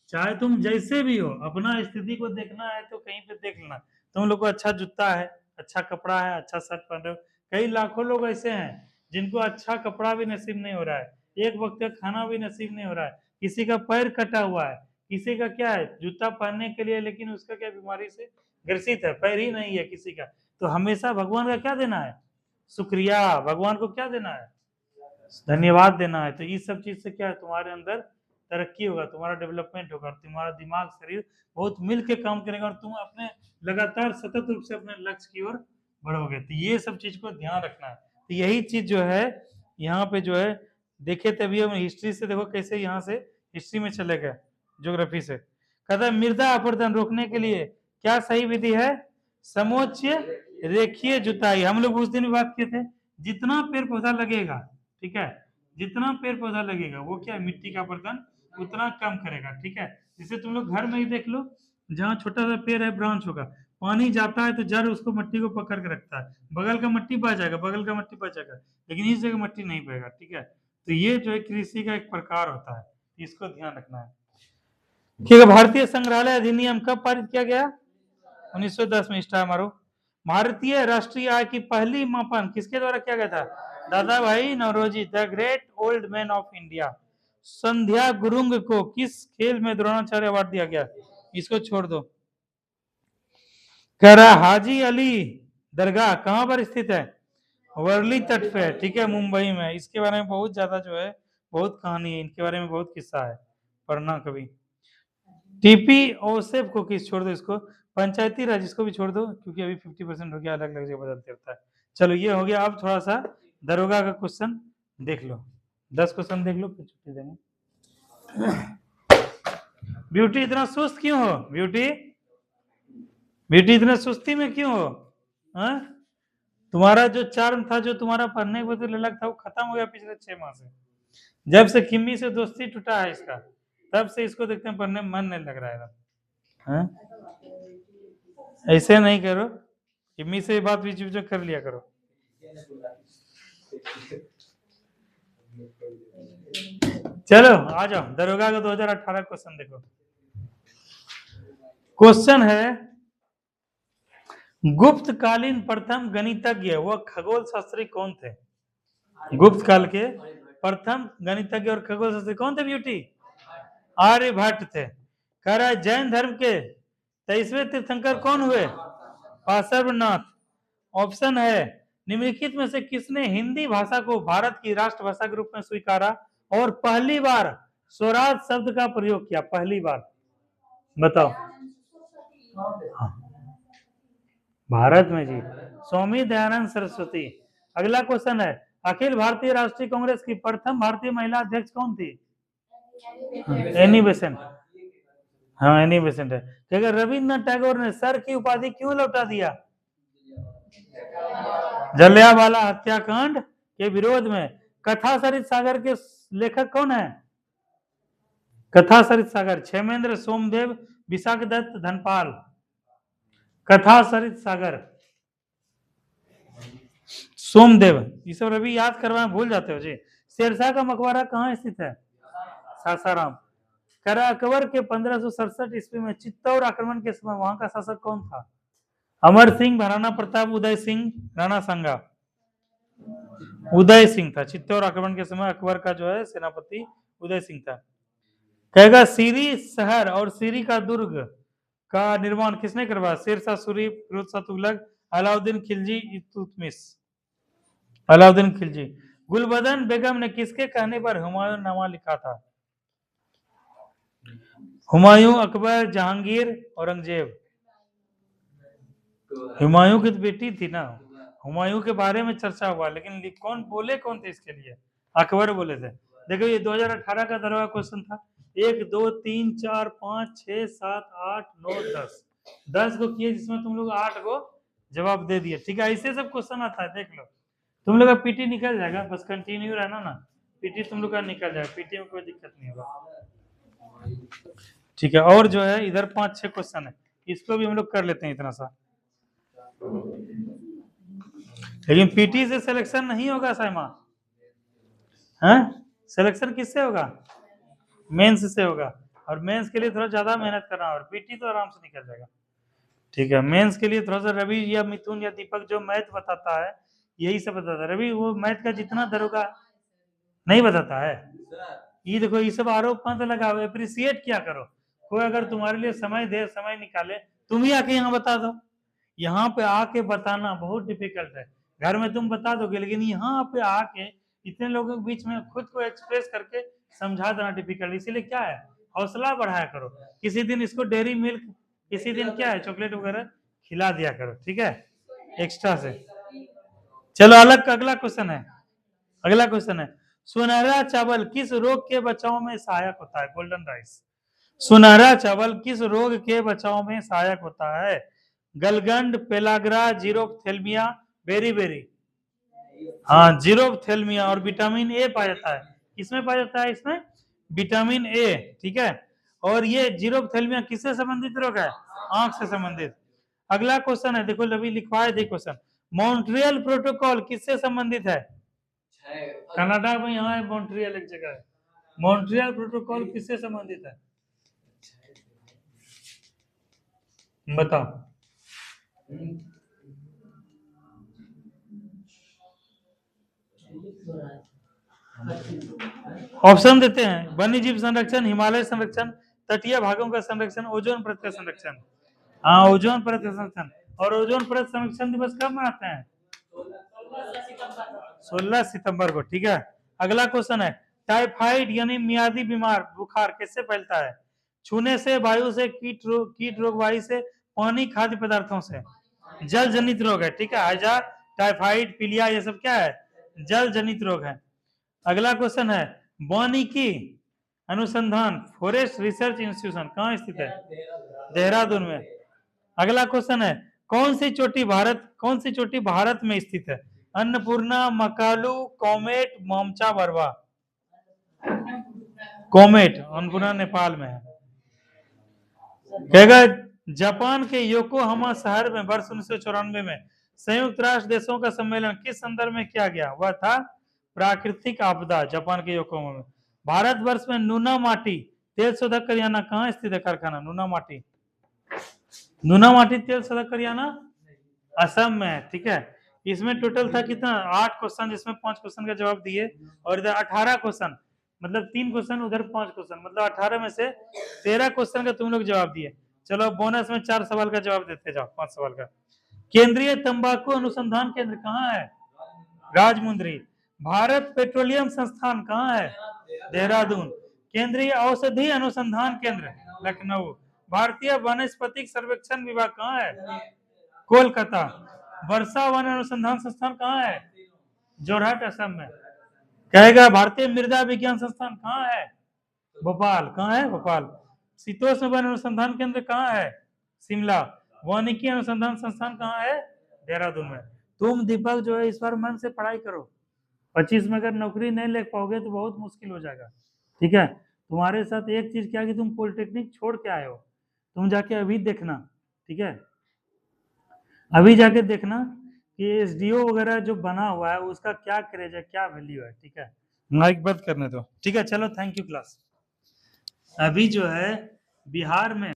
चाहे तुम जैसे भी हो, अपना स्थिति को देखना है तो कहीं पे देख लेना, तुम लोग को अच्छा जूता है, अच्छा कपड़ा है, अच्छा शर्ट पहन रहे हो। कई लाखों लोग ऐसे हैं जिनको अच्छा कपड़ा भी नसीब नहीं हो रहा है, एक वक्त का खाना भी नसीब नहीं हो रहा है, किसी का पैर कटा हुआ है, किसी का क्या है, जूता पहनने के लिए, लेकिन उसका क्या बीमारी से ग्रसित है, पैर ही नहीं है किसी का। तो हमेशा भगवान का क्या देना है, शुक्रिया। भगवान को क्या देना है, धन्यवाद देना है। तो इस सब चीज से क्या है, तुम्हारे अंदर तरक्की होगा, तुम्हारा डेवलपमेंट होगा, तुम्हारा दिमाग शरीर बहुत मिल के काम करेगा, और तुम अपने लगातार सतत रूप से अपने लक्ष्य की ओर बढ़ोगे। तो ये सब चीज को ध्यान रखना है। तो यही चीज जो है यहाँ पे जो है, देखे तभी हम हिस्ट्री से देखो कैसे यहाँ से हिस्ट्री में चले गए, ज्योग्राफी से। कहता है मृदा अपरदन रोकने के लिए क्या सही विधि है, समोच्च रेखीय जुताई। हम लोग उस दिन भी बात किए थे, जितना पेड़ पौधा लगेगा, ठीक है, जितना पेड़ पौधा लगेगा वो क्या है, मिट्टी का अपरदन उतना कम करेगा, ठीक है। जैसे तुम लोग घर में ही देख लो, जहाँ छोटा सा पेड़ है, ब्रांच होगा, पानी जाता है तो जड़ उसको मट्टी को पकड़ के रखता है, बगल का मट्टी बह जाएगा, बगल का मट्टी बह जाएगा, लेकिन इस जगह मट्टी नहीं बहेगा, ठीक है। तो ये जो है कृषि का एक प्रकार होता है, इसको ध्यान रखना है। ठीक है, भारतीय संग्रहालय अधिनियम कब पारित किया गया? 1910 में। स्टार मारो। भारतीय राष्ट्रीय आय की पहली मापन किसके द्वारा किया गया था? Dadabhai Naoroji, the great old man of India. Sandhya Gurung को किस खेल में द्रोणाचार्य अवार्ड दिया गया? इसको छोड़ दो। कह रहा हाजी अली दरगाह कहां पर स्थित है? वर्ली तट पे, ठीक है, मुंबई में। इसके बारे में बहुत ज्यादा जो है बहुत कहानी है, इनके बारे में बहुत किस्सा है, पढ़ना कभी। टीपी ओसेफ को किस छोड़ दो, इसको पंचायती राज, इसको भी छोड़ दो क्योंकि अभी 50% हो गया, अलग अलग जगह बदलते रहता है। चलो ये हो गया। अब थोड़ा सा दरोगा का क्वेश्चन देख लो, 10 क्वेश्चन देख लो फिर छुट्टी देंगे। ब्यूटी इतना सुस्त क्यों हो? ब्यूटी ब्यूटी इतना सुस्ती में क्यों हो? हाँ, तुम्हारा जो चार्म था, जो तुम्हारा पढ़ने के बदले अलग था, वो खत्म हो गया पिछले 6 माह से। जब से किम्मी से दोस्ती टूटा है इसका, तब से इसको देखते हैं पढ़ने में मन नहीं लग रहा है। हाँ? ऐसे नहीं करो, किम्मी से बात बीच बीच में कर लिया करो। चलो आ जाओ, दरोगा का 2018 क्वेश्चन देखो। क्वेश्चन है, गुप्तकालीन प्रथम गणितज्ञ व खगोल शास्त्री कौन थे? गुप्त काल के प्रथम गणितज्ञ और खगोल शास्त्री कौन थे? ब्यूटी आर्यभट्ट थे। कह रहा है जैन धर्म के 23वें तीर्थंकर कौन हुए? पार्श्वनाथ। ऑप्शन है निम्नलिखित में से किसने हिंदी भाषा को भारत की राष्ट्रभाषा के रूप में स्वीकारा और पहली बार स्वराज शब्द का प्रयोग किया? पहली बार बताओ। हाँ, भारत में जी, स्वामी दयानंद सरस्वती। अगला क्वेश्चन है, अखिल भारतीय राष्ट्रीय कांग्रेस की प्रथम भारतीय महिला अध्यक्ष कौन थी? Annie Besant. हाँ, एनी बेसेंट है। अगर रविन्द्रनाथ टैगोर ने सर की उपाधि क्यों लौटा दिया? जलियांवाला हत्याकांड के विरोध में। कथा सरित सागर के लेखक कौन है? कथा सरित सागर क्षेमेंद्र, सोमदेव, विशाख दत्त, धनपाल। कथा सरित सागर सोमदेव। ये सब रवि याद करवाएं, भूल जाते हो जी। शेरशाह का मकबरा कहाँ स्थित है? सासाराम। करा अकबर के 1567 ईस्वी में चित्तौड़ आक्रमण के समय वहां का शासक कौन था? अमर सिंह, महाराणा प्रताप, उदय सिंह, राणा सांगा। उदय सिंह था। चित्तौड़ आक्रमण के समय अकबर का जो है सेनापति उदय सिंह था। कहेगा सीरी शहर और सीरी का दुर्ग का निर्माण किसने करवाया? शेरशाह सूरी, फिरोज शाह तुगलक, अलाउद्दीन खिलजी, इल्तुतमिश। अलाउद्दीन खिलजी। गुलबदन बेगम ने किसके कहने पर हुमायूं नामा लिखा था? हुमायूं, अकबर, जहांगीर, औरंगजेब। हुमायूं की तो बेटी थी ना। हुमायूं के बारे में चर्चा हुआ, लेकिन कौन बोले कौन थे इसके लिए? अकबर बोले थे। देखो ये 2018 का दरवा क्वेश्चन था। 1 2 3 4 5 6 7 8 9 10 10 को किए, जिसमें तुम लोग 8 को जवाब दे दिए। ठीक है, ऐसे सब क्वेश्चन आता है, देख लो। तुम लोग का पीटी निकल जाएगा, बस कंटिन्यू रहना ना, पीटी तुम लोग का निकल जाएगा, पीटी में कोई दिक्कत नहीं होगा। ठीक है, और जो है इधर 5-6 क्वेश्चन है, इसको भी हम लोग कर लेते हैं इतना सा। लेकिन पीटी से सिलेक्शन नहीं होगा साइमा। हैं? सिलेक्शन किससे होगा? मेंस से होगा, और मेंस के लिए थोड़ा ज्यादा मेहनत करना, और पीटी तो आराम से निकल जाएगा। ठीक है, मेंस के लिए थोड़ा सा रवि या मिथुन या दीपक जो मैथ बताता है, यही सब बताता है। रवि वो मैथ का जितना दरोगा नहीं बताता है, ये देखो ये सब आरोप मत लगाओ, अप्रिशिएट क्या करो। कोई अगर तुम्हारे लिए समय दे, समय निकाले, तुम ही आके यहाँ बता दो। यहाँ पे आके बताना बहुत डिफिकल्ट है। घर में तुम बता दोगे, लेकिन यहाँ पे आके इतने लोगों के बीच में खुद को एक्सप्रेस करके समझा देना डिफिकल्ट। इसीलिए क्या है, हौसला बढ़ाया करो। किसी दिन इसको डेयरी मिल्क, किसी दिन क्या है चॉकलेट वगैरह खिला दिया करो, ठीक है, एक्स्ट्रा से। चलो अगला क्वेश्चन है। अगला क्वेश्चन है, सुनहरा चावल किस रोग के बचाव में सहायक होता है? Golden rice. सुनहरा चावल किस रोग के बचाव में सहायक होता है? गलगंड, पेलाग्रा, जीरोप्थेल्मिया, बेरी। हाँ, जीरोप्थेल्मिया। और विटामिन ए पाया जाता है। किसमें पाया जाता है? इसमें विटामिन ए, ठीक है। और ये जीरोप्थेल्मिया किससे संबंधित रोग है? आंख से संबंधित। अगला क्वेश्चन है, देखो अभी लिखवाए थे क्वेश्चन, मॉन्ट्रियल प्रोटोकॉल किससे संबंधित है? कनाडा में यहाँ है मॉन्ट्रियल एक जगह है। मॉन्ट्रियल प्रोटोकॉल किससे संबंधित है, बताओ। ऑप्शन देते हैं, वन्य जीव संरक्षण, हिमालय संरक्षण, तटीय भागों का संरक्षण, ओजोन परत का संरक्षण। हाँ, ओजोन परत का संरक्षण। और ओजोन परत संरक्षण दिवस कब मनाते हैं, 16 सितंबर को, ठीक है। अगला क्वेश्चन है, टाइफाइड यानी मियादी बीमार बुखार किससे फैलता है, छूने से, वायु से, कीट रोग वायु से, पानी, खाद्य पदार्थों से। जल जनित रोग है, ठीक है। हैजा, टाइफाइड, पीलिया, ये सब क्या है, जल जनित रोग है। अगला क्वेश्चन है, वानिकी अनुसंधान फॉरेस्ट रिसर्च इंस्टीट्यूशन कहाँ स्थित है, देहरादून में। अगला क्वेश्चन है, कौन सी चोटी भारत में स्थित है, अन्नपूर्णा, मकालू, कोमेट, मोमचा, बरवा। कोमेट अन्नपूर्णा नेपाल में है। कहेगा जापान के योकोहामा शहर में वर्ष 1994 में संयुक्त राष्ट्र देशों का सम्मेलन किस संदर्भ में किया गया, वह था प्राकृतिक आपदा, जापान के योकोहामा में। भारतवर्ष में नूना माटी तेल शोधक कारखाना कहाँ स्थित है, कारखाना नूना माटी तेल शोधक कारखाना असम में है, ठीक है। इसमें टोटल था कितना, 8 क्वेश्चन, जिसमें 5 क्वेश्चन का जवाब दिए, और इधर 18 क्वेश्चन, मतलब 3 क्वेश्चन, उधर 5 क्वेश्चन, मतलब 18 में से 13 क्वेश्चन का तुम लोग जवाब दिए। चलो बोनस में 4 सवाल का जवाब देते जाओ, 5 सवाल का। केंद्रीय तंबाकू अनुसंधान केंद्र कहाँ है, राजमुंद्री। भारत पेट्रोलियम संस्थान कहाँ है, देहरादून। केंद्रीय औषधि अनुसंधान केंद्र लखनऊ। भारतीय वनस्पतिक सर्वेक्षण विभाग कहाँ है, कोलकाता। वर्षा वन अनुसंधान संस्थान कहाँ है, जोरहाट, असम में। कहेगा भारतीय मृदा विज्ञान संस्थान कहाँ है, भोपाल। कहाँ है, भोपाल। शीतोष्ण वन अनुसंधान केंद्र कहाँ है, शिमला। वानिकी अनुसंधान संस्थान कहाँ है, देहरादून में। तुम दीपक जो है इस बार मन से पढ़ाई करो, 25 में अगर नौकरी नहीं ले पाओगे तो बहुत मुश्किल हो जाएगा, ठीक है। तुम्हारे साथ एक चीज क्या कि तुम पॉलिटेक्निक छोड़ के आए हो, तुम जाके अभी देखना, ठीक है, अभी जाके देखना कि एसडीओ वगैरह जो बना हुआ है उसका क्या क्रेज है, क्या वैल्यू है, ठीक है। माइक बंद करने दो, ठीक है। चलो, थैंक यू क्लास। अभी जो है बिहार में